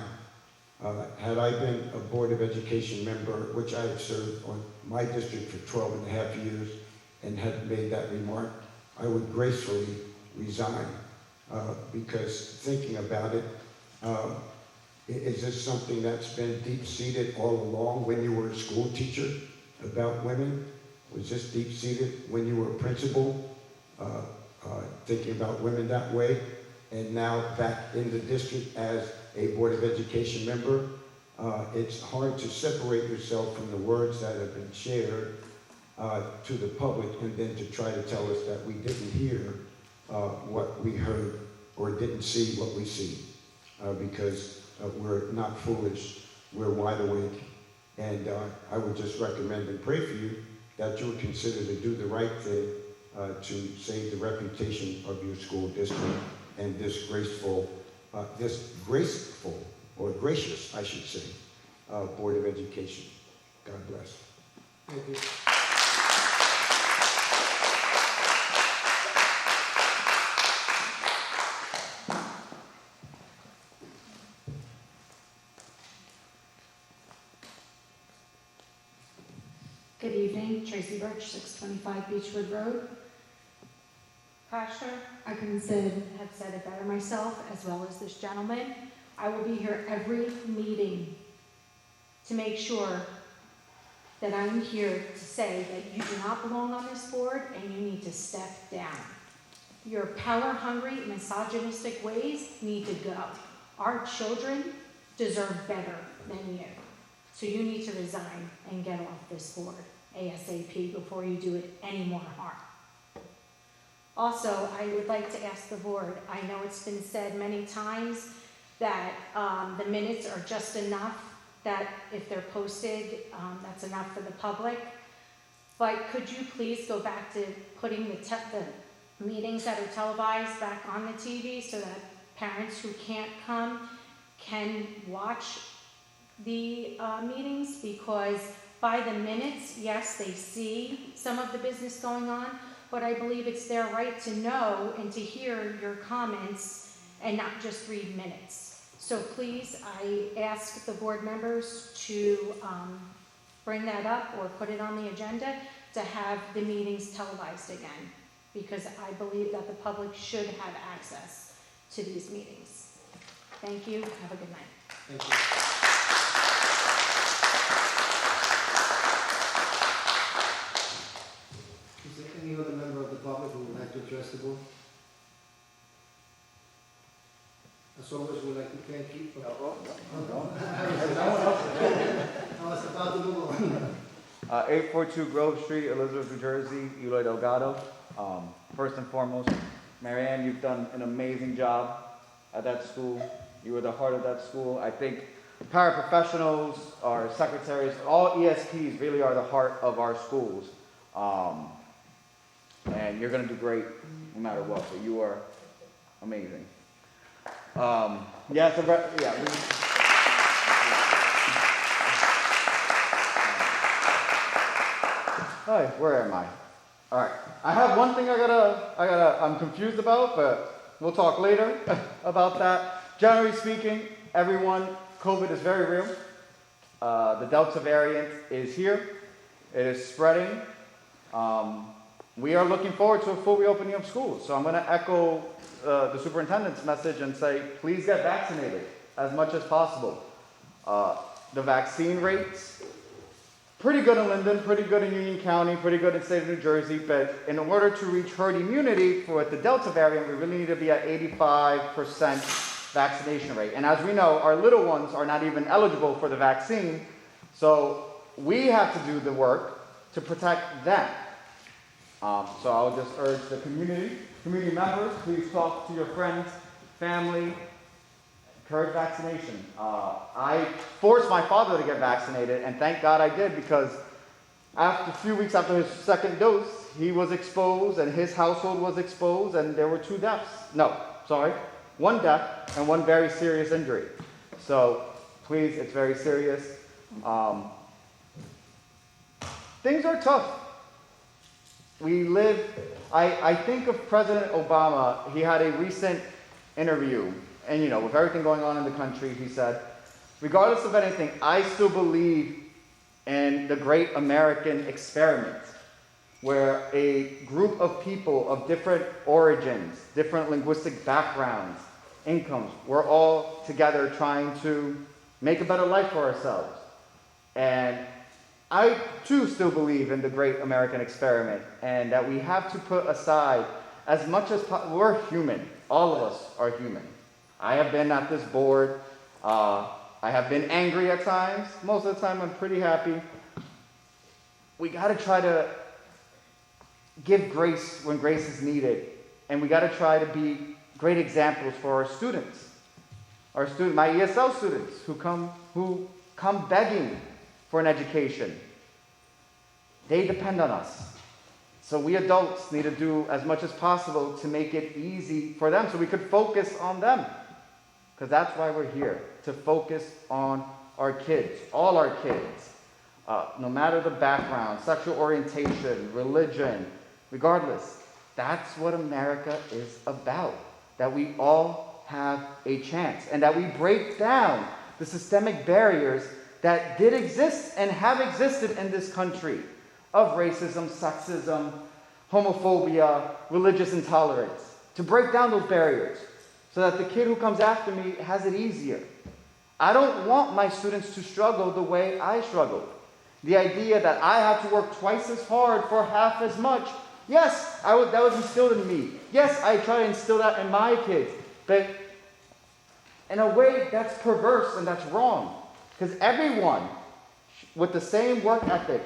Had I been a Board of Education member, which I have served on my district for 12 and a half years, and had made that remark, I would gracefully resign because thinking about it, is this something that's been deep-seated all along when you were a school teacher about women? Was this deep-seated when you were a principal, thinking about women that way? And now back in the district as a Board of Education member, it's hard to separate yourself from the words that have been shared to the public and then to try to tell us that we didn't hear what we heard or didn't see what we see. Because we're not foolish, we're wide awake. And I would just recommend and pray for you that you would consider to do the right thing to save the reputation of your school district and this graceful, or gracious, I should say, Board of Education. God bless. Thank you. Good evening, Tracy Birch, 625 Beechwood Road. Pastor, I couldn't have said it better myself, as well as this gentleman. I will be here every meeting to make sure that I'm here to say that you do not belong on this board and you need to step down. Your power-hungry, misogynistic ways need to go. Our children deserve better than you. So you need to resign and get off this board ASAP before you do it any more harm. Also, I would like to ask the board, I know it's been said many times that the minutes are just enough, that if they're posted, that's enough for the public. But could you please go back to putting the meetings that are televised back on the TV so that parents who can't come can watch the meetings? Because by the minutes, yes, they see some of the business going on, but I believe it's their right to know and to hear your comments and not just read minutes. So please, I ask the board members to bring that up or put it on the agenda to have the meetings televised again, because I believe that the public should have access to these meetings. Thank you. Have a good night. Thank you. Is there any other member of the public who would like to address the board? As always, we'd like to thank you for... I was about to move on. 842 Grove Street, Elizabeth, New Jersey, Eloy Delgado. First and foremost, Marianne, you've done an amazing job at that school. You were the heart of that school. I think paraprofessionals, our secretaries, all ESPs really are the heart of our schools. And you're going to do great no matter what, but you are amazing. Hi, where am I? All right. I have one thing I'm confused about, but we'll talk later about that. Generally speaking, everyone, COVID is very real. The Delta variant is here. It is spreading. We are looking forward to a full reopening of schools. So I'm going to echo the superintendent's message and say, please get vaccinated as much as possible. The vaccine rates, pretty good in Linden, pretty good in Union County, pretty good in the state of New Jersey, but in order to reach herd immunity for the Delta variant, we really need to be at 85% vaccination rate. And as we know, our little ones are not even eligible for the vaccine, so we have to do the work to protect them. So I'll just urge the community members, please talk to your friends, family, encourage vaccination. I forced my father to get vaccinated, and thank God I did, because after a few weeks after his second dose, he was exposed and his household was exposed, and there were 2 deaths. No, sorry, 1 death and 1 very serious injury. So Please, it's very serious. Things are tough. I think of President Obama. He had a recent interview, and with everything going on in the country, he said, regardless of anything, I still believe in the great American experiment, where a group of people of different origins, different linguistic backgrounds, incomes, we're all together trying to make a better life for ourselves. And I too still believe in the great American experiment, and that we have to put aside as much as possible. We're human. All of us are human. I have been at this board. I have been angry at times. Most of the time I'm pretty happy. We got to try to give grace when grace is needed, and we got to try to be great examples for our students. My ESL students who come begging for an education. They depend on us. So we adults need to do as much as possible to make it easy for them so we could focus on them. Because that's why we're here, to focus on our kids, all our kids. No matter the background, sexual orientation, religion, regardless. That's what America is about. That we all have a chance. And that we break down the systemic barriers that did exist and have existed in this country of racism, sexism, homophobia, religious intolerance. To break down those barriers so that the kid who comes after me has it easier. I don't want my students to struggle the way I struggled. The idea that I have to work twice as hard for half as much, yes, that was instilled in me. Yes, I try to instill that in my kids. But in a way, that's perverse and that's wrong. Because everyone with the same work ethic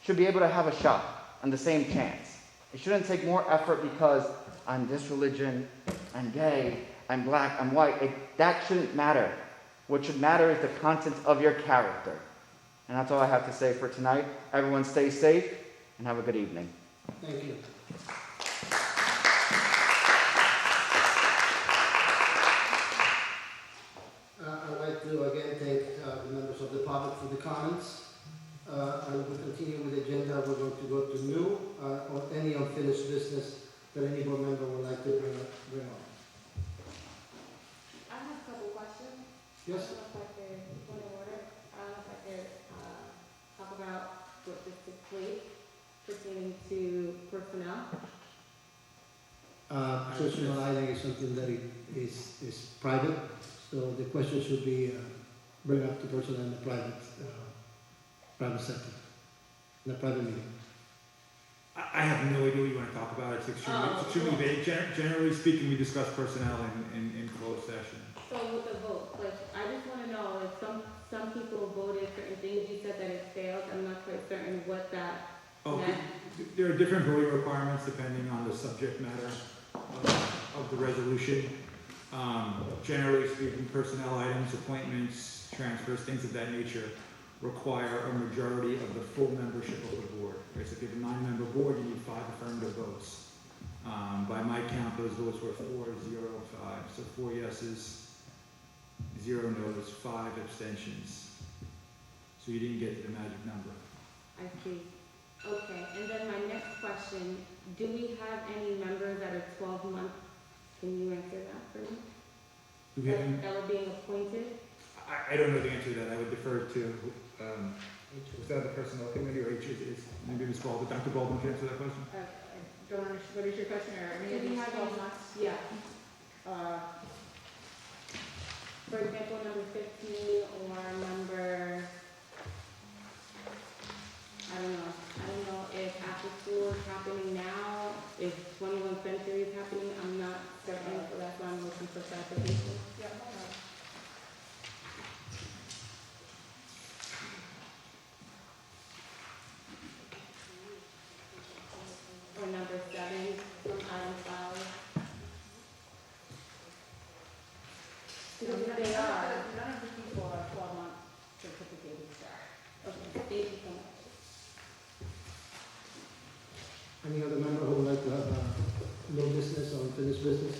should be able to have a shot and the same chance. It shouldn't take more effort because I'm this religion, I'm gay, I'm black, I'm white. That shouldn't matter. What should matter is the content of your character. And that's all I have to say for tonight. Everyone stay safe and have a good evening. Thank you. I'd like to again thank the members of the public for the comments. I will continue with the agenda. We're going to go to new or any unfinished business that any board member would like to bring on. I have a couple questions. Yes? I don't know if I could, point of order, I don't know if I could talk about what just took place pertaining to personnel. Personal item is something that is private, so the question should be bring up the person in the private sector, in the private meeting. I have no idea what you want to talk about. It's extremely vague. Generally speaking, we discuss personnel in closed session. So with the vote, like, I just want to know if some people voted certain things, you said that it failed, I'm not quite certain what that meant. There are different voting requirements depending on the subject matter of the resolution. Generally speaking, personnel items, appointments, transfers, things of that nature require a majority of the full membership of the board. Right? So if you have a 9-member board, you need 5 affirmative votes. By my count, those votes were 4-0-5. So 4 yeses, 0 no's, 5 abstentions. So you didn't get to the magic number. I see. Okay, and then my next question, do we have any members that are 12 months? Can you answer that for me? Do we have any? That were being appointed? I don't know the answer to that. I would defer to, was that the personnel committee or maybe Ms. Baldwin? Dr. Baldwin can answer that question? I don't understand, what is your question, or any of Do we these have 12 any- months? Yeah. For example, number 15 or number, I don't know if after school is happening now, if 21st century is happening, I'm not certain, so that's why I'm looking for clarification. Yeah, hold on. Or number 7 from item 5. Because if they are, none of the people are 12-month certificated staff. Okay, thank you so much. Any other member who would like to have no business or unfinished business?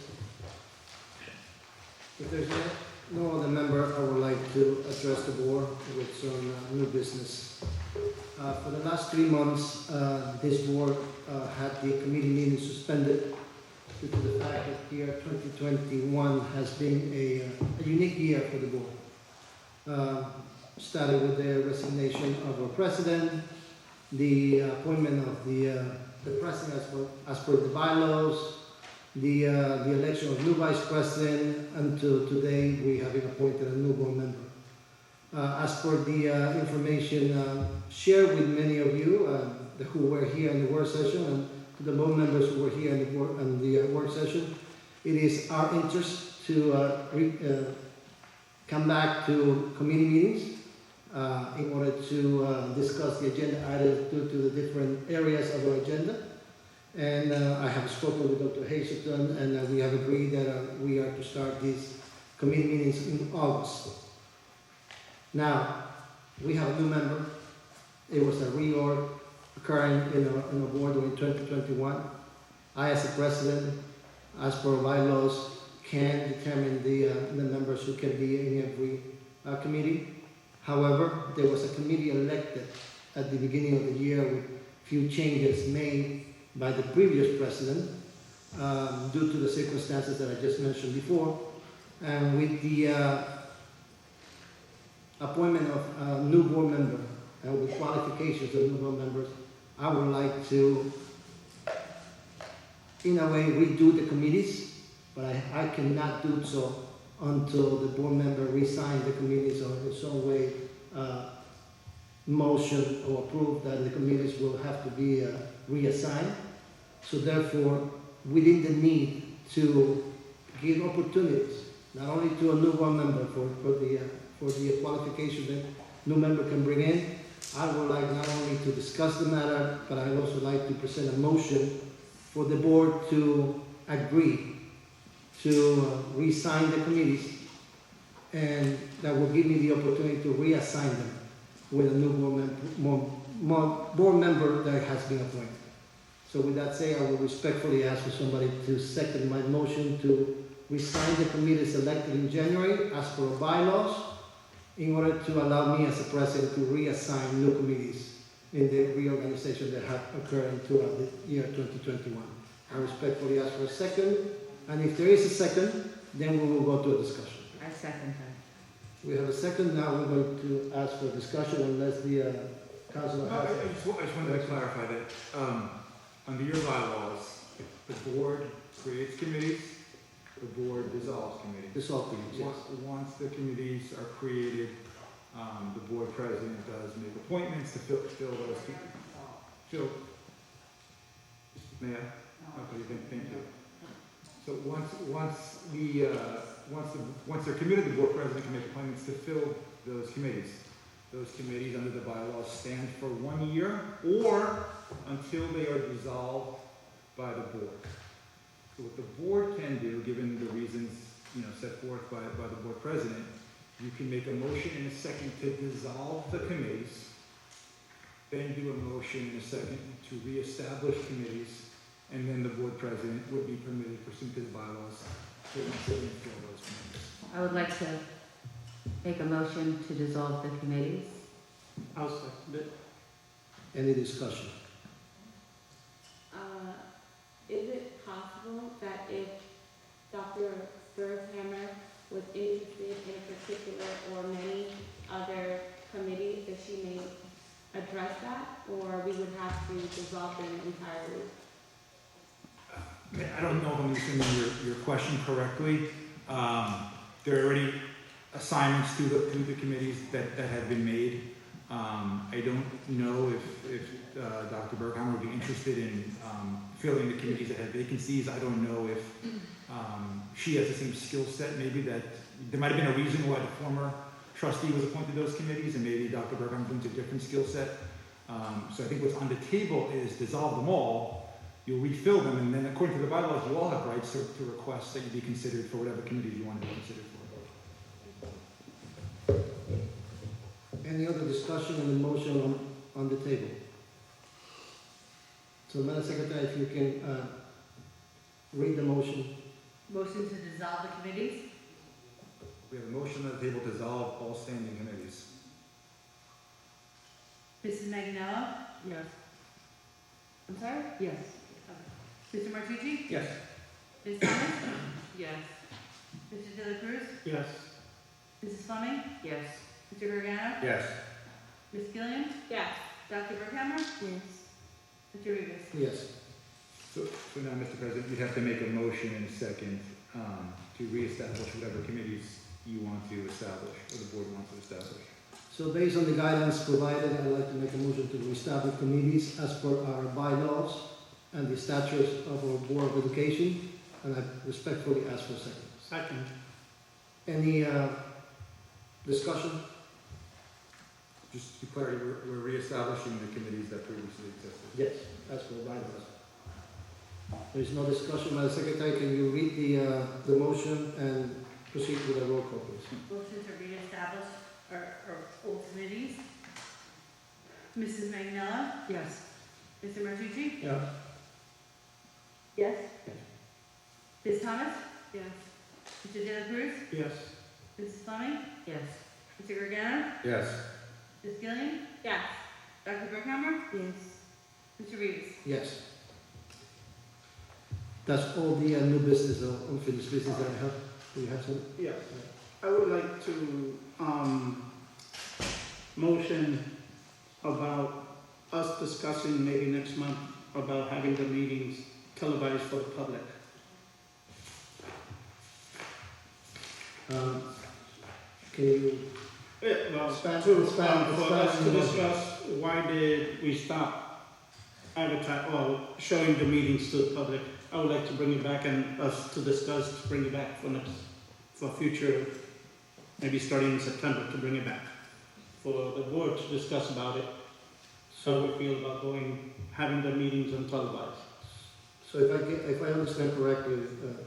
If there's no other member, I would like to address the board with some new business. For the last 3 months, this board had the committee meeting suspended due to the fact that the year 2021 has been a unique year for the board. Started with the resignation of our president, the appointment of the president as per the bylaws, the election of new vice president, until today we have appointed a new board member. As per the information shared with many of you who were here in the work session, and to the board members who were here in the work session, it is our interest to come back to committee meetings in order to discuss the agenda items due to the different areas of our agenda. And I have spoken with Dr. Hazelton, and we have agreed that we are to start these committee meetings in August. Now, we have a new member. It was a reorg occurring in a board in 2021. I, as a president, as per bylaws, can determine the members who can be in every committee. However, there was a committee elected at the beginning of the year with few changes made by the previous president due to the circumstances that I just mentioned before. And with the appointment of a new board member and with qualifications of new board members, I would like to, in a way, redo the committees, but I cannot do so until the board member resigns the committees or in some way motion or approve that the committees will have to be reassigned. So therefore, we did the need to give opportunities, not only to a new board member for the qualification that new member can bring in. I would like not only to discuss the matter, but I would also like to present a motion for the board to agree to reassign the committees, and that will give me the opportunity to reassign them with a new board member that has been appointed. So with that said, I will respectfully ask for somebody to second my motion to resign the committees elected in January as per bylaws, in order to allow me as a president to reassign new committees in the reorganization that have occurred throughout the year 2021. I respectfully ask for a second, and if there is a second, then we will go to a discussion. I second that. We have a second, now we're going to ask for a discussion unless the council I has. just wanted to clarify that, under your bylaws, the board creates committees, the board dissolves committees. Dissolve committees, yes. Once the committees are created, the board president does make appointments to fill those. May I? Okay, thank you. So once they're committed, the board president can make appointments to fill those committees. Those committees under the bylaws stand for 1 year or until they are dissolved by the board. So what the board can do, given the reasons set forth by the board president, you can make a motion in a second to dissolve the committees, then do a motion in a second to reestablish committees, and then the board president would be permitted, pursuant to the bylaws, to fill those committees. I would like to make a motion to dissolve the committees. I'll second it. Any discussion? Is it possible that if Dr. Berghammer was interested in a particular or many other committees, that she may address that, or we would have to dissolve them entirely? I don't know if I'm understanding your question correctly. There are already assignments to the committees that have been made. I don't know if Dr. Berghammer would be interested in filling the committees that have vacancies. I don't know if she has the same skill set, maybe that there might have been a reason why the former trustee was appointed to those committees, and maybe Dr. Berghammer brings a different skill set. So I think what's on the table is dissolve them all, you'll refill them, and then according to the bylaws, you all have rights to request that you be considered for whatever committee you want to be considered for. Any other discussion on the motion on the table? So, Madam Secretary, if you can read the motion. Motion to dissolve the committees? We have a motion on the table to dissolve all standing committees. Mrs. Magnella? Yes. I'm sorry? Yes. Mr. Martucci? Yes. Ms. Thomas? Yes. Mr. De La Cruz? Yes. Mrs. Fleming? Yes. Mr. Gargano? Yes. Ms. Gillian? Yes. Dr. Burkhammer? Yes. Mr. Rivas? Yes. So now, Mr. President, you'd have to make a motion in a second to reestablish whatever committees you want to establish, or the board wants to establish. So based on the guidance provided, I'd like to make a motion to establish committees as per our bylaws and the statutes of our Board of Education, and I respectfully ask for a second. Second. Any discussion? Just to be clear, we're reestablishing the committees that previously existed. Yes, as per bylaws. There is no discussion, Madam Secretary, can you read the motion and proceed with a roll call, please? Motion to reestablish our old committees. Mrs. Magnella? Yes. Mr. Martucci? Yeah. Yes. Ms. Thomas? Yes. Mr. De La Cruz? Yes. Mrs. Fleming? Yes. Mr. Gargano? Yes. Ms. Gillian? Yes. Dr. Burkhammer? Yes. Mr. Rivas? Yes. That's all the new business or unfinished business that I have. Do you have some? Yes. I would like to, motion about us discussing maybe next month about having the meetings televised for the public. Can you Well, expand- for expand us to the motion? discuss why did we stop showing the meetings to the public. I would like to bring it back and us to discuss, to bring it back for future, maybe starting in September, to bring it back. For the board to discuss about it, how we feel about having the meetings on televised. So if I understand correctly,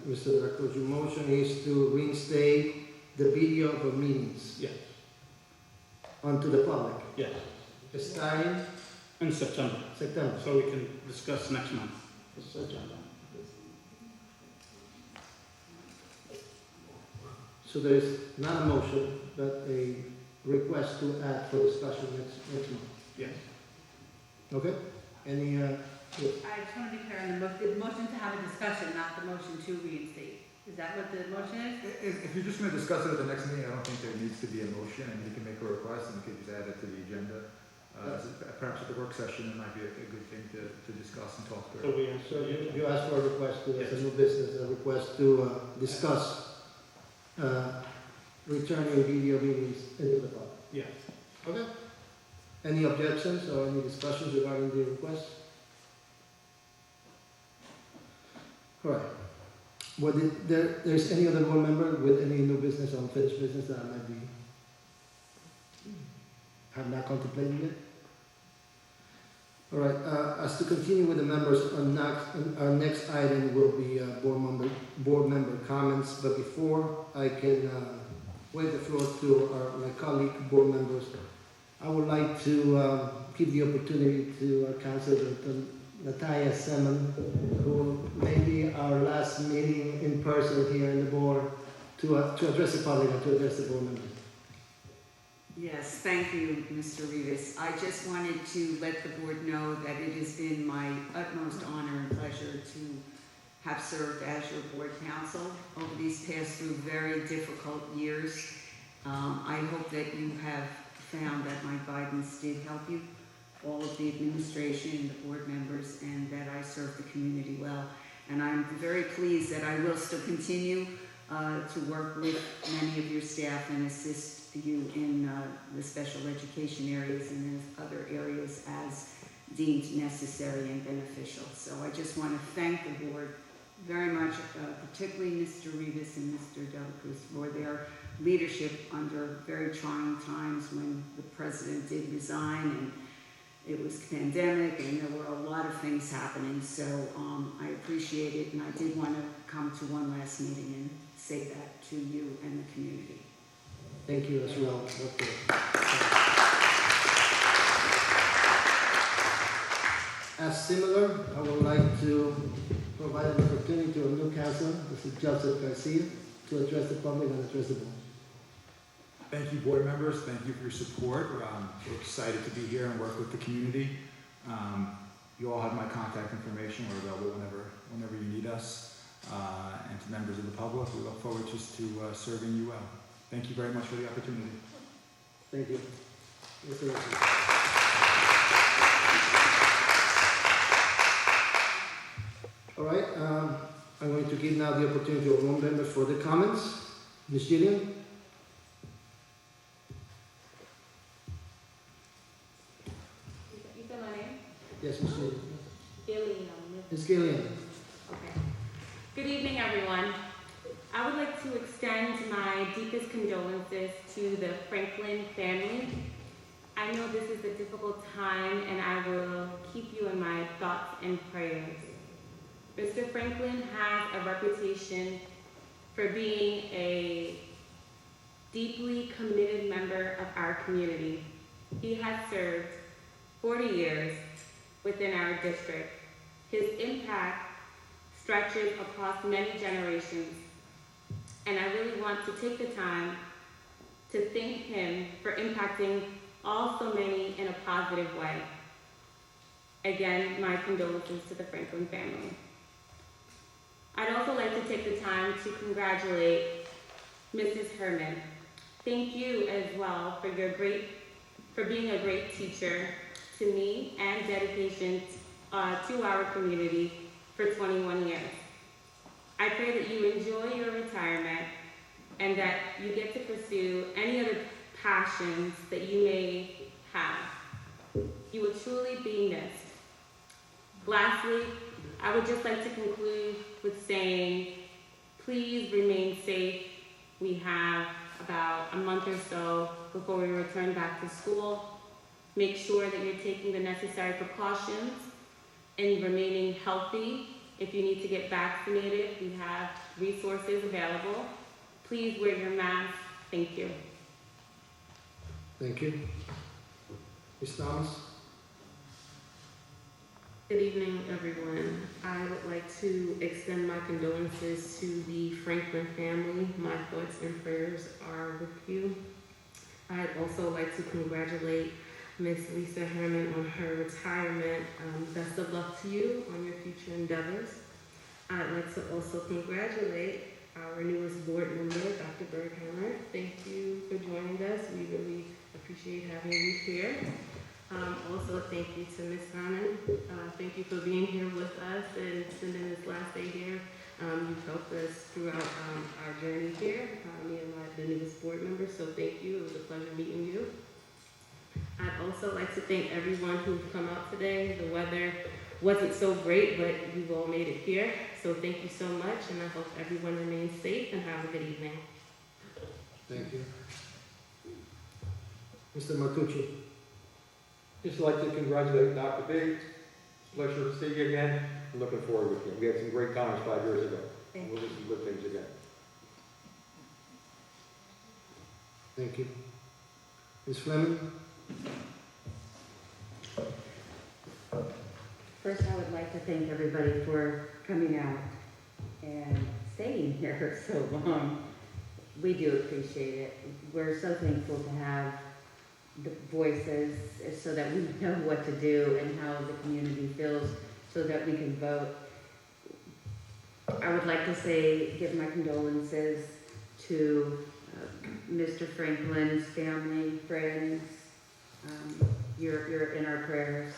Mr. Director, your motion is to reinstate the video of the meetings Yes, onto the public, yes, starting in September, September. so we can discuss next month. This agenda. So there is not a motion, but a request to add for discussion next month. Yes. Okay? Any, I just want to be clear on the motion to have a discussion, not the motion to reinstate. Is that what the motion is? If you're just gonna discuss it at the next meeting, I don't think there needs to be a motion, and you can make a request, and you can just add it to the agenda. Perhaps at the work session, it might be a good thing to discuss and talk So through. we so answer. you asked for a request to, as a Yes. new business, a request to discuss returning video meetings into the public. Yes. Okay? Any objections or any discussions regarding the request? All right. There's any other board member with any new business or unfinished business that I might be, have not contemplated yet? All right, as to continue with the members, our next item will be board member comments, but before I can wave the floor to my colleague board members, I would like to give the opportunity to our councilor, Natalia Semen, who may be our last meeting in person here in the board, to address the public and to address the board members. Yes, thank you, Mr. Rivas. I just wanted to let the board know that it has been my utmost honor and pleasure to have served as your board counsel over these past few very difficult years. I hope that you have found that my guidance did help you, all of the administration, the board members, and that I served the community well. And I'm very pleased that I will still continue to work with many of your staff and assist you in the special education areas and in other areas as deemed necessary and beneficial. So I just want to thank the board very much, particularly Mr. Rivas and Mr. De La Cruz for their leadership under very trying times when the president did resign and it was pandemic and there were a lot of things happening. So I appreciate it, and I did want to come to one last meeting and say that to you and the community. Thank you as well. Okay. As similar, I would like to provide an opportunity to a new councilor, Mr. Joseph Garcia, to address the public and address the board. Thank you, board members. Thank you for your support. We're excited to be here and work with the community. You all have my contact information. We're available whenever you need us. And to members of the public, we look forward just to serving you well. Thank you very much for the opportunity. Thank you. Mr. Russell. All right, I'm going to give now the opportunity to all members for the comments. Ms. Gillian? You said my name? Yes, Ms. Gillian. Gillian. Ms. Gillian? Okay. Good evening, everyone. I would like to extend my deepest condolences to the Franklin family. I know this is a difficult time, and I will keep you in my thoughts and prayers. Mr. Franklin has a reputation for being a deeply committed member of our community. He has served 40 years within our district. His impact stretches across many generations, and I really want to take the time to thank him for impacting all so many in a positive way. Again, my condolences to the Franklin family. I'd also like to take the time to congratulate Mrs. Herman. Thank you as well for being a great teacher to me and dedication to our community for 21 years. I pray that you enjoy your retirement and that you get to pursue any other passions that you may have. You will truly be missed. Lastly, I would just like to conclude with saying, please remain safe. We have about a month or so before we return back to school. Make sure that you're taking the necessary precautions and remaining healthy. If you need to get vaccinated, we have resources available. Please wear your mask. Thank you. Thank you. Ms. Thomas? Good evening, everyone. I would like to extend my condolences to the Franklin family. My thoughts and prayers are with you. I'd also like to congratulate Miss Lisa Herman on her retirement. Best of luck to you on your future endeavors. I'd like to also congratulate our newest board member, Dr. Berghammer. Thank you for joining us. We really appreciate having you here. Also, thank you to Ms. Herman. Thank you for being here with us and spending this last day here. You've helped us throughout our journey here, me and the newest board member, so thank you. It was a pleasure meeting you. I'd also like to thank everyone who's come out today. The weather wasn't so great, but you've all made it here, so thank you so much, and I hope everyone remains safe and have a good evening. Thank you. Mr. Martucci? Just like to congratulate Dr. Biggs. Pleasure to see you again. I'm looking forward with you. We had some great times 5 years ago. Thank We'll do some good things again. Thank you. Ms. Fleming? First, I would like to thank everybody for coming out and staying here so long. We do appreciate it. We're so thankful to have the voices so that we know what to do and how the community feels so that we can vote. I would like to give my condolences to Mr. Franklin's family, friends. You're in our prayers.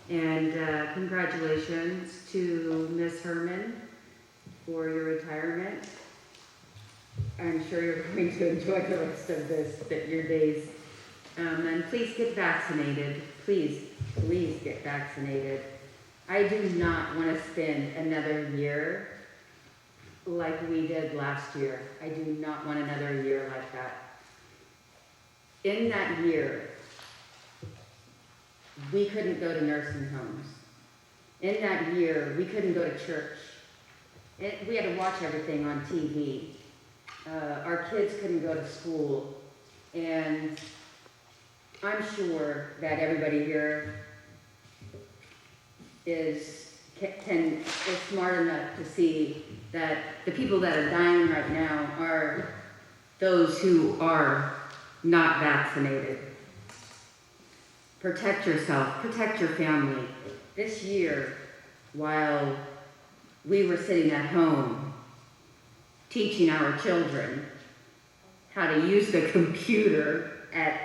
And congratulations to Ms. Herman for your retirement. I'm sure you're going to enjoy the rest of your days. And please get vaccinated. Please get vaccinated. I do not want to spend another year like we did last year. I do not want another year like that. In that year, we couldn't go to nursing homes. In that year, we couldn't go to church. We had to watch everything on TV. Our kids couldn't go to school. And I'm sure that everybody here is smart enough to see that the people that are dying right now are those who are not vaccinated. Protect yourself, protect your family. This year, while we were sitting at home teaching our children how to use the computer at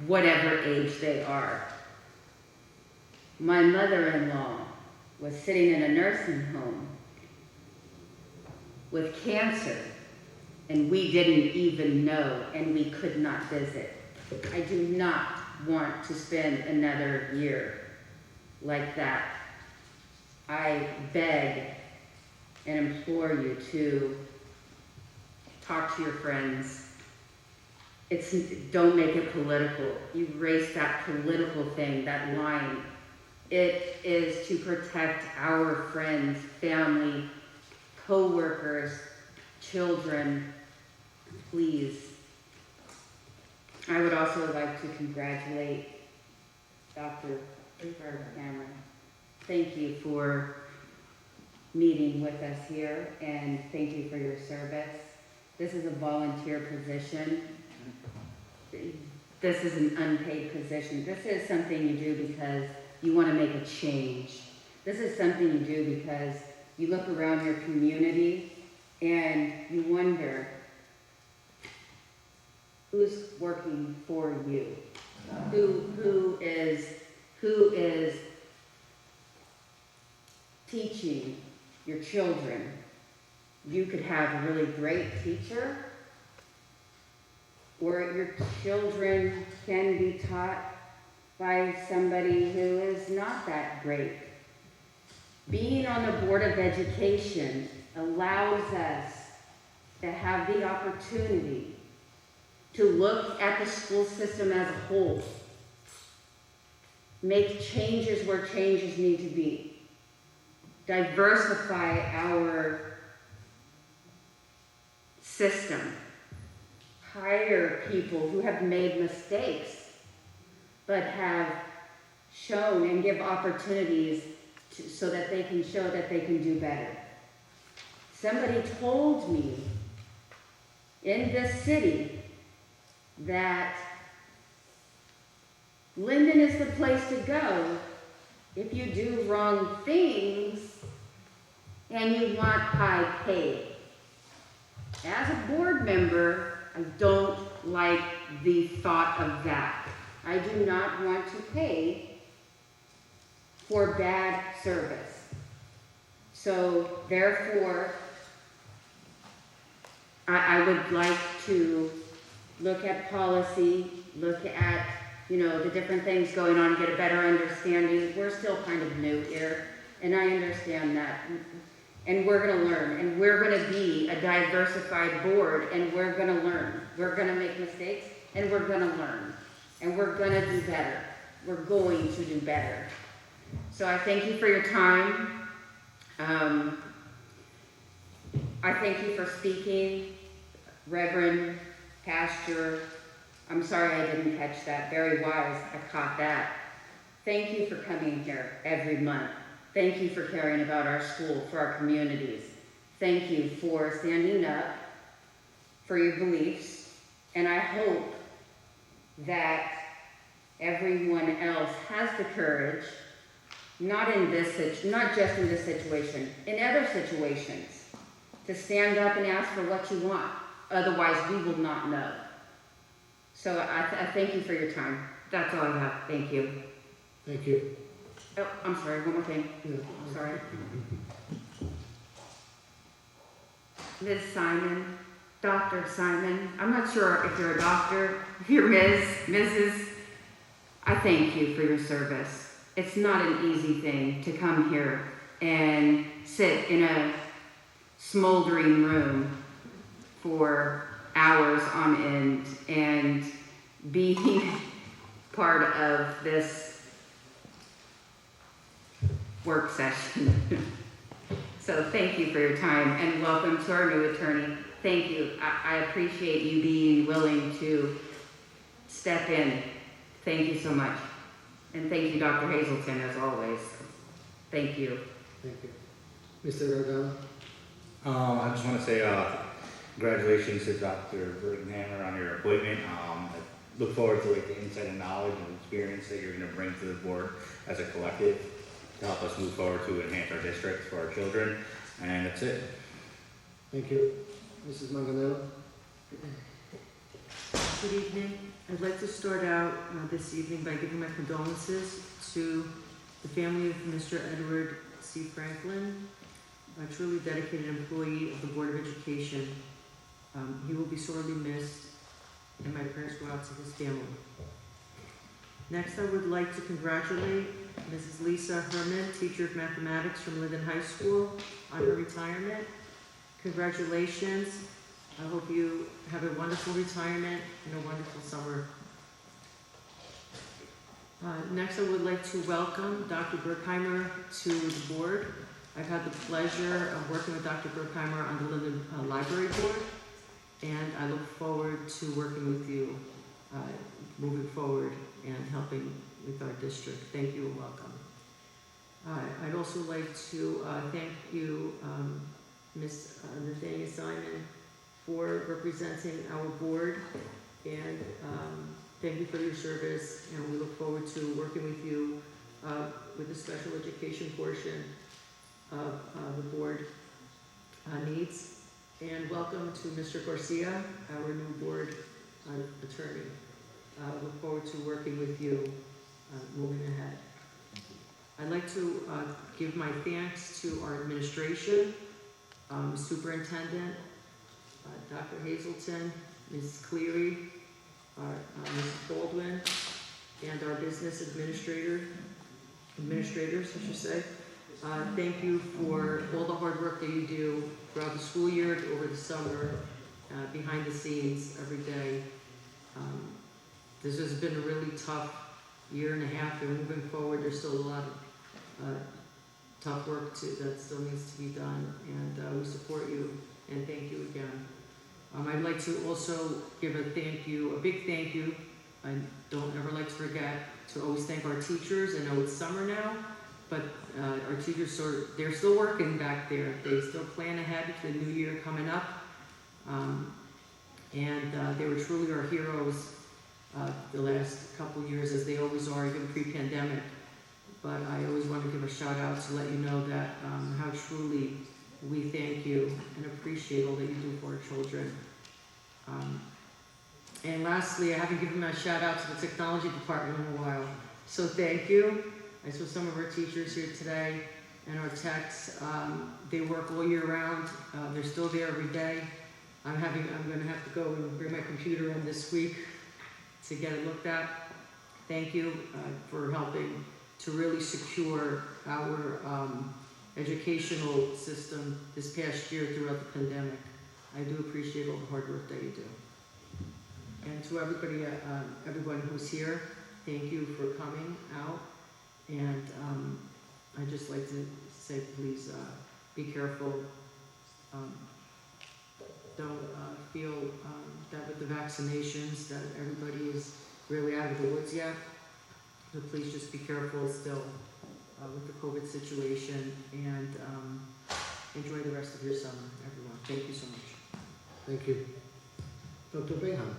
whatever age they are, my mother-in-law was sitting in a nursing home with cancer, and we didn't even know, and we could not visit. I do not want to spend another year like that. I beg and implore you to talk to your friends. Don't make it political. You erase that political thing, that line. It is to protect our friends, family, co-workers, children. Please. I would also like to congratulate Dr. Berghammer. Thank you for meeting with us here, and thank you for your service. This is a volunteer position. This is an unpaid position. This is something you do because you want to make a change. This is something you do because you look around your community and you wonder who's working for you, who is teaching your children. You could have a really great teacher, or your children can be taught by somebody who is not that great. Being on the Board of Education allows us to have the opportunity to look at the school system as a whole, make changes where changes need to be, diversify our system, hire people who have made mistakes but have shown and give opportunities so that they can show that they can do better. Somebody told me in this city that Linden is the place to go if you do wrong things and you want high pay. As a board member, I don't like the thought of that. I do not want to pay for bad service. So therefore, I would like to look at policy, look at, the different things going on, get a better understanding. We're still kind of new here, and I understand that. And we're gonna learn, and we're gonna be a diversified board, and we're gonna learn. We're gonna make mistakes, and we're gonna learn. And we're gonna do better. We're going to do better. So I thank you for your time. I thank you for speaking, Reverend Pastor. I'm sorry I didn't catch that. Very wise, I caught that. Thank you for coming here every month. Thank you for caring about our school, for our communities. Thank you for standing up for your beliefs. And I hope that everyone else has the courage, not just in this situation, in other situations, to stand up and ask for what you want. Otherwise, we will not know. So I thank you for your time. That's all I have. Thank you. Thank you. Oh, I'm sorry, one more thing. Yeah. Sorry. Ms. Simon, Dr. Simon, I'm not sure if you're a doctor, if you're Mrs. I thank you for your service. It's not an easy thing to come here and sit in a smoldering room for hours on end and be part of this work session. So thank you for your time, and welcome to our new attorney. Thank you. I appreciate you being willing to step in. Thank you so much. And thank you, Dr. Hazelton, as always. Thank you. Thank you. Mr. Gargano? I just want to say Congratulations to Dr. Bergenhammer on your appointment. I look forward to the insight and knowledge and experience that you're going to bring to the board as a collective to help us move forward to enhance our district for our children. And that's it. Thank you. Mrs. Manganello? Good evening. I'd like to start out this evening by giving my condolences to the family of Mr. Edward C. Franklin, a truly dedicated employee of the Board of Education. He will be sorely missed, and my prayers go out to his family. Next, I would like to congratulate Mrs. Lisa Herman, teacher of mathematics from Linden High School, on her retirement. Congratulations. I hope you have a wonderful retirement and a wonderful summer. Next, I would like to welcome Dr. Bergheimer to the board. I've had the pleasure of working with Dr. Bergheimer on the Linden Library Board, and I look forward to working with you moving forward and helping with our district. Thank you and welcome. I'd also like to thank you, Ms. Nathania Simon, for representing our board, and thank you for your service, and we look forward to working with you with the special education portion of the board needs. And welcome to Mr. Garcia, our new board attorney. Look forward to working with you moving ahead. I'd like to give my thanks to our administration, Superintendent, Dr. Hazelton, Ms. Cleary, Ms. Baldwin, and our business administrators, I should say. Thank you for all the hard work that you do throughout the school year, over the summer, behind the scenes, every day. This has been a really tough year and a half, and moving forward, there's still a lot of tough work that still needs to be done, and we support you, and thank you again. I'd like to also give a big thank you. I don't ever like to forget to always thank our teachers. I know it's summer now, but our teachers, they're still working back there. They still plan ahead for the new year coming up. And they were truly our heroes the last couple years, as they always are, even pre-pandemic. But I always want to give a shout out to let you know that how truly we thank you and appreciate all that you do for our children. And lastly, I haven't given my shout out to the technology department in a while, so thank you. I saw some of our teachers here today and our techs. They work all year round. They're still there every day. I'm going to have to go and bring my computer in this week to get it looked at. Thank you for helping to really secure our educational system this past year throughout the pandemic. I do appreciate all the hard work that you do. And to everybody, everyone who's here, thank you for coming out. And I'd just like to say, please be careful. Don't feel that with the vaccinations that everybody is really out of the woods yet. So please just be careful still with the COVID situation, and enjoy the rest of your summer, everyone. Thank you so much. Thank you. Dr. Bingham.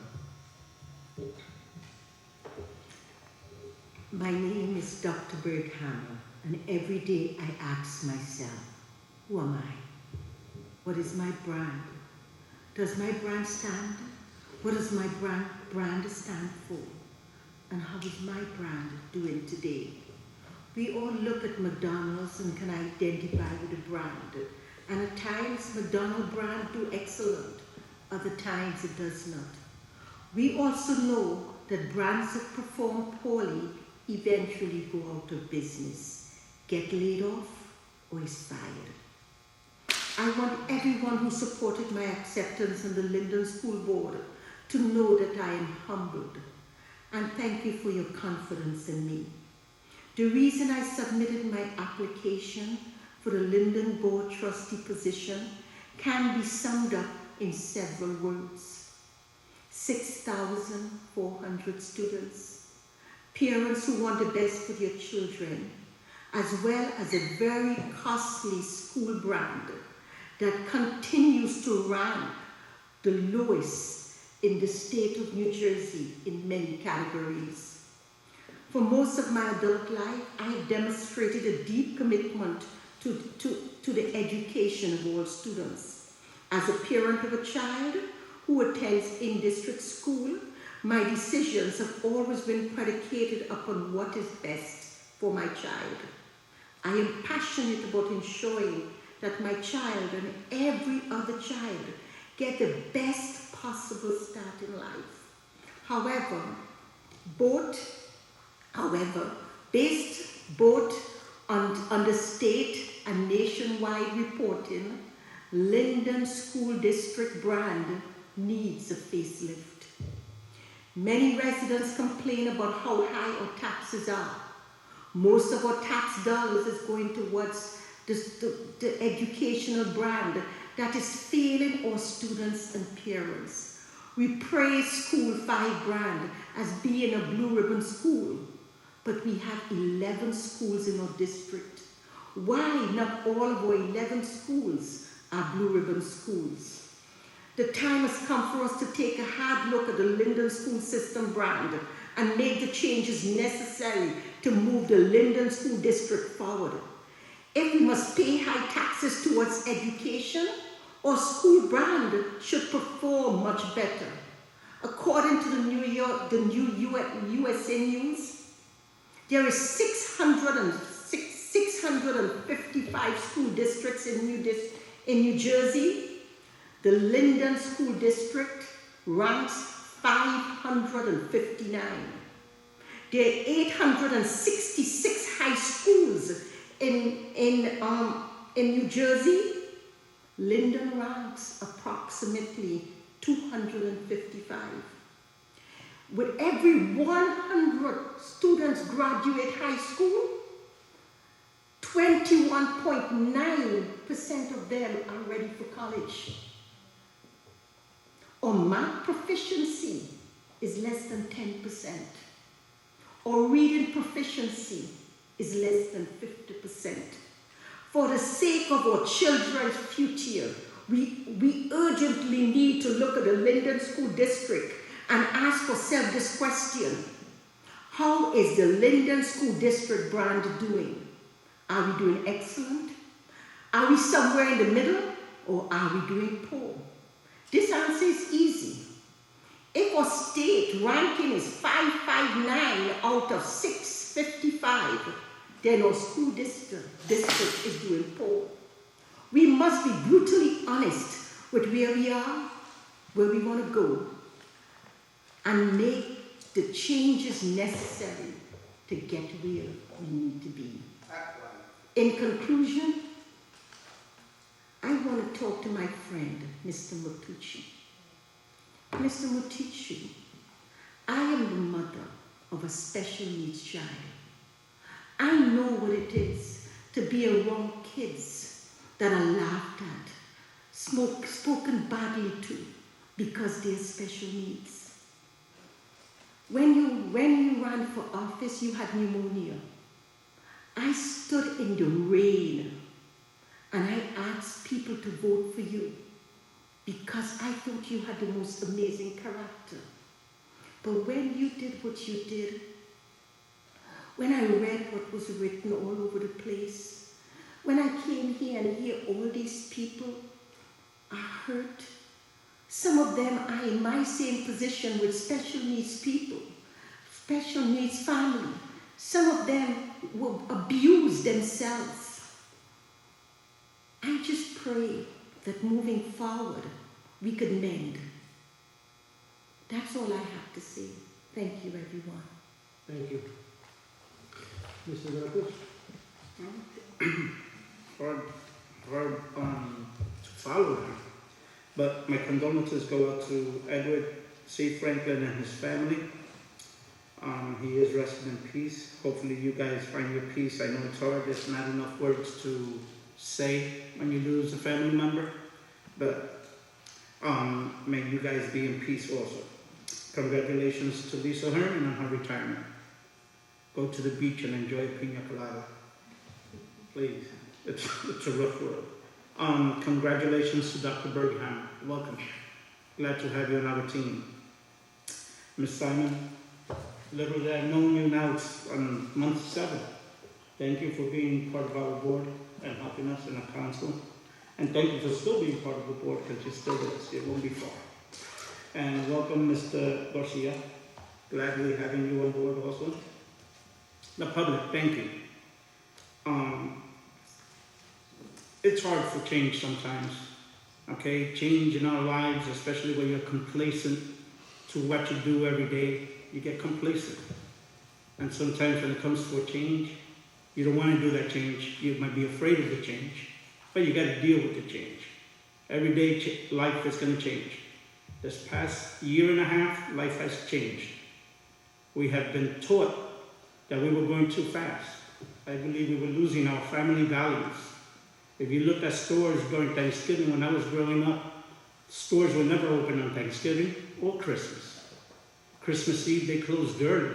My name is Dr. Berghammer, and every day I ask myself, who am I? What is my brand? Does my brand stand? What does my brand stand for? And how is my brand doing today? We all look at McDonald's and can identify with a brand. And at times, McDonald's brand do excellent. Other times it does not. We also know that brands that perform poorly eventually go out of business, get laid off, or is fired. I want everyone who supported my acceptance in the Linden School Board to know that I am humbled, and thank you for your confidence in me. The reason I submitted my application for the Linden Board Trustee position can be summed up in several words. 6,400 students, parents who want the best for their children, as well as a very costly school brand that continues to rank the lowest in the state of New Jersey in many categories. For most of my adult life, I have demonstrated a deep commitment to the education of all students. As a parent of a child who attends in-district school, my decisions have always been predicated upon what is best for my child. I am passionate about ensuring that my child and every other child get the best possible start in life. However, based both on the state and nationwide reporting, Linden School District brand needs a facelift. Many residents complain about how high our taxes are. Most of our tax dollars is going towards the educational brand that is failing our students and parents. We praise School 5 brand as being a blue ribbon school, but we have 11 schools in our district. Why not all of our 11 schools are blue ribbon schools? The time has come for us to take a hard look at the Linden School System brand and make the changes necessary to move the Linden School District forward. If we must pay high taxes towards education, our school brand should perform much better. According to the new USA News, there is 655 school districts in New Jersey. The Linden School District ranks 559. There are 866 high schools in New Jersey. Linden ranks approximately 255. With every 100 students graduate high school, 21.9% of them are ready for college. Our math proficiency is less than 10%. Our reading proficiency is less than 50%. For the sake of our children's future, we urgently need to look at the Linden School District and ask ourselves this question: how is the Linden School District brand doing? Are we doing excellent? Are we somewhere in the middle, or are we doing poor? This answer is easy. If our state ranking is 559 out of 655, then our school district is doing poor. We must be brutally honest with where we are, where we want to go, and make the changes necessary to get where we need to be. In conclusion, I want to talk to my friend, Mr. Mutucci. Mr. Mutucci, I am the mother of a special needs child. I know what it is to be around kids that are laughed at, spoken badly to, because they have special needs. When you ran for office, you had pneumonia. I stood in the rain and I asked people to vote for you because I thought you had the most amazing character. But when you did what you did, when I read what was written all over the place, when I came here and hear all these people are hurt, some of them are in my same position with special needs people, special needs family. Some of them will abuse themselves. I just pray that moving forward, we could mend. That's all I have to say. Thank you, everyone. Thank you. Mr. Garfield? Hard to follow him. But my condolences go out to Edward C. Franklin and his family. He is resting in peace. Hopefully you guys find your peace. I know it's hard. There's not enough words to say when you lose a family member. But may you guys be in peace also. Congratulations to Lisa Herman on her retirement. Go to the beach and enjoy a pina colada. Please. It's a rough world. Congratulations to Dr. Berghammer. Welcome. Glad to have you on our team. Ms. Simon, little that I've known you now, it's on month 7. Thank you for being part of our board and helping us in our council. And thank you for still being part of the board because you're still with us. It won't be far. And welcome, Mr. Garcia. Gladly having you on board also. The public, thank you. It's hard for change sometimes, okay? Change in our lives, especially when you're complacent to what you do every day, you get complacent. And sometimes when it comes to a change, you don't want to do that change. You might be afraid of the change, but you got to deal with the change. Every day, life is going to change. This past year and a half, life has changed. We have been taught that we were going too fast. I believe we were losing our family values. If you look at stores during Thanksgiving, when I was growing up, stores were never open on Thanksgiving or Christmas. Christmas Eve, they closed early.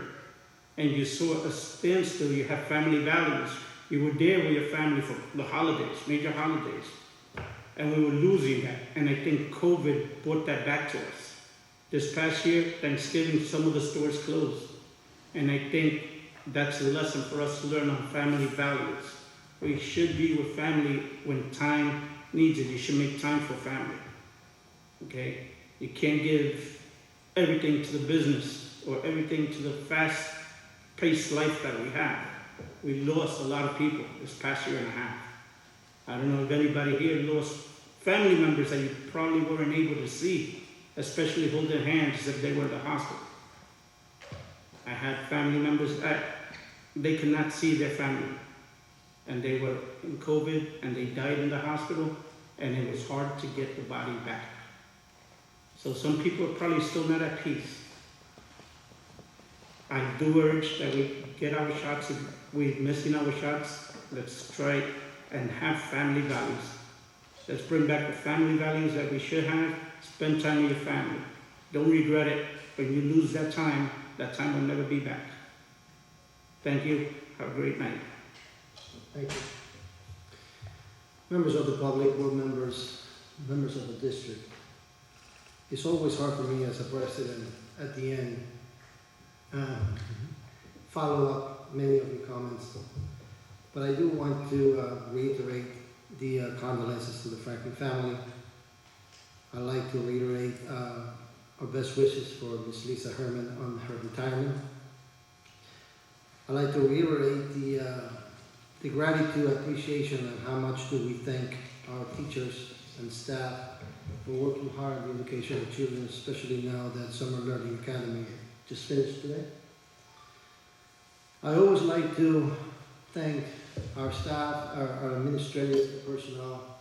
And you saw a standstill, you have family values. You were there with your family for the holidays, major holidays. And we were losing that. And I think COVID brought that back to us. This past year, Thanksgiving, some of the stores closed. And I think that's a lesson for us to learn on family values. We should be with family when time needs it. You should make time for family. Okay? You can't give everything to the business or everything to the fast-paced life that we have. We lost a lot of people this past year and a half. I don't know if anybody here lost family members that you probably weren't able to see, especially hold their hands if they were in the hospital. I had family members that they could not see their family. And they were in COVID and they died in the hospital and it was hard to get the body back. So some people are probably still not at peace. I do urge that we get our shots. If we're missing our shots, let's try and have family values. Let's bring back the family values that we should have. Spend time with your family. Don't regret it. When you lose that time will never be back. Thank you. Have a great night. Thank you. Members of the public, board members, members of the district. It's always hard for me as a president at the end follow up many of your comments. But I do want to reiterate the condolences to the Franklin family. I'd like to reiterate our best wishes for Ms. Lisa Herman on her retirement. I'd like to reiterate the gratitude, appreciation, and how much do we thank our teachers and staff for working hard in the education of children, especially now that Summer Learning Academy just finished today. I always like to thank our staff, our administrative personnel,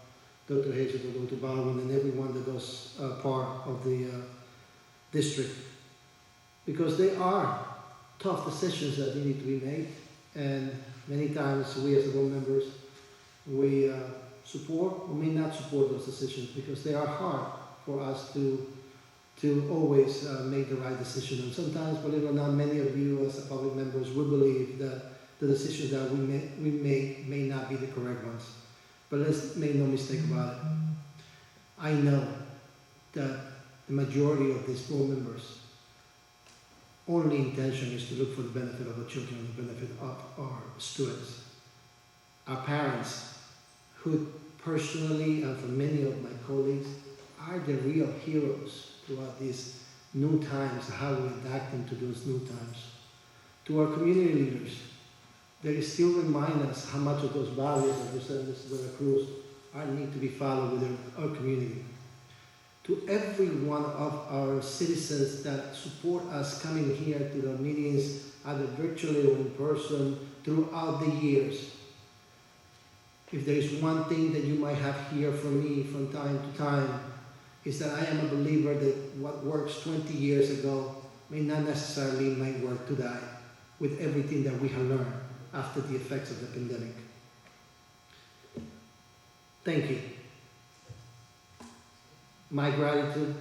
Dr. Hazel, Dr. Baldwin, and everyone that was part of the district, because they are tough decisions that need to be made, and many times we as board members, we support or may not support those decisions because they are hard for us to always make the right decision. And sometimes, believe it or not, many of you as public members will believe that the decisions that we make may not be the correct ones. But let's make no mistake about it. I know that the majority of these board members' only intention is to look for the benefit of the children and the benefit of our students. Our parents, who personally and for many of my colleagues are the real heroes throughout these new times, how we adapt into those new times. To our community leaders, they still remind us how much of those values that we said, Mr. De La Cruz, need to be followed within our community. To every one of our citizens that support us coming here to the meetings, either virtually or in person, throughout the years. If there is one thing that you might have heard from me from time to time, is that I am a believer that what works 20 years ago may not necessarily might work today with everything that we have learned after the effects of the pandemic. Thank you. My gratitude,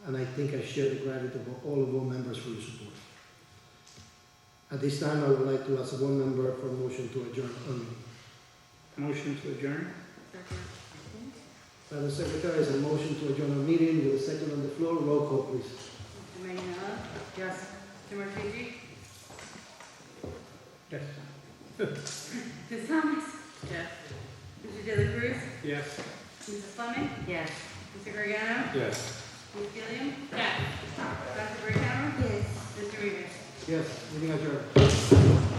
and I think I share the gratitude of all of our members for your support. At this time, I would like to ask one member for a motion to adjourn our meeting. Motion to adjourn? Madam Secretary, is a motion to adjourn our meeting with a second on the floor. Roll call, please. Mr. Mayala? Yes. Mr. Martucci? Yes. Ms. Thomas? Yes. Mr. De La Cruz? Yes. Mrs. Fleming? Yes. Mr. Gargano? Yes. Ms. Gilliam? Yes. Dr. Berghammer? Yes. Mr. Rivas? Yes, meeting adjourned.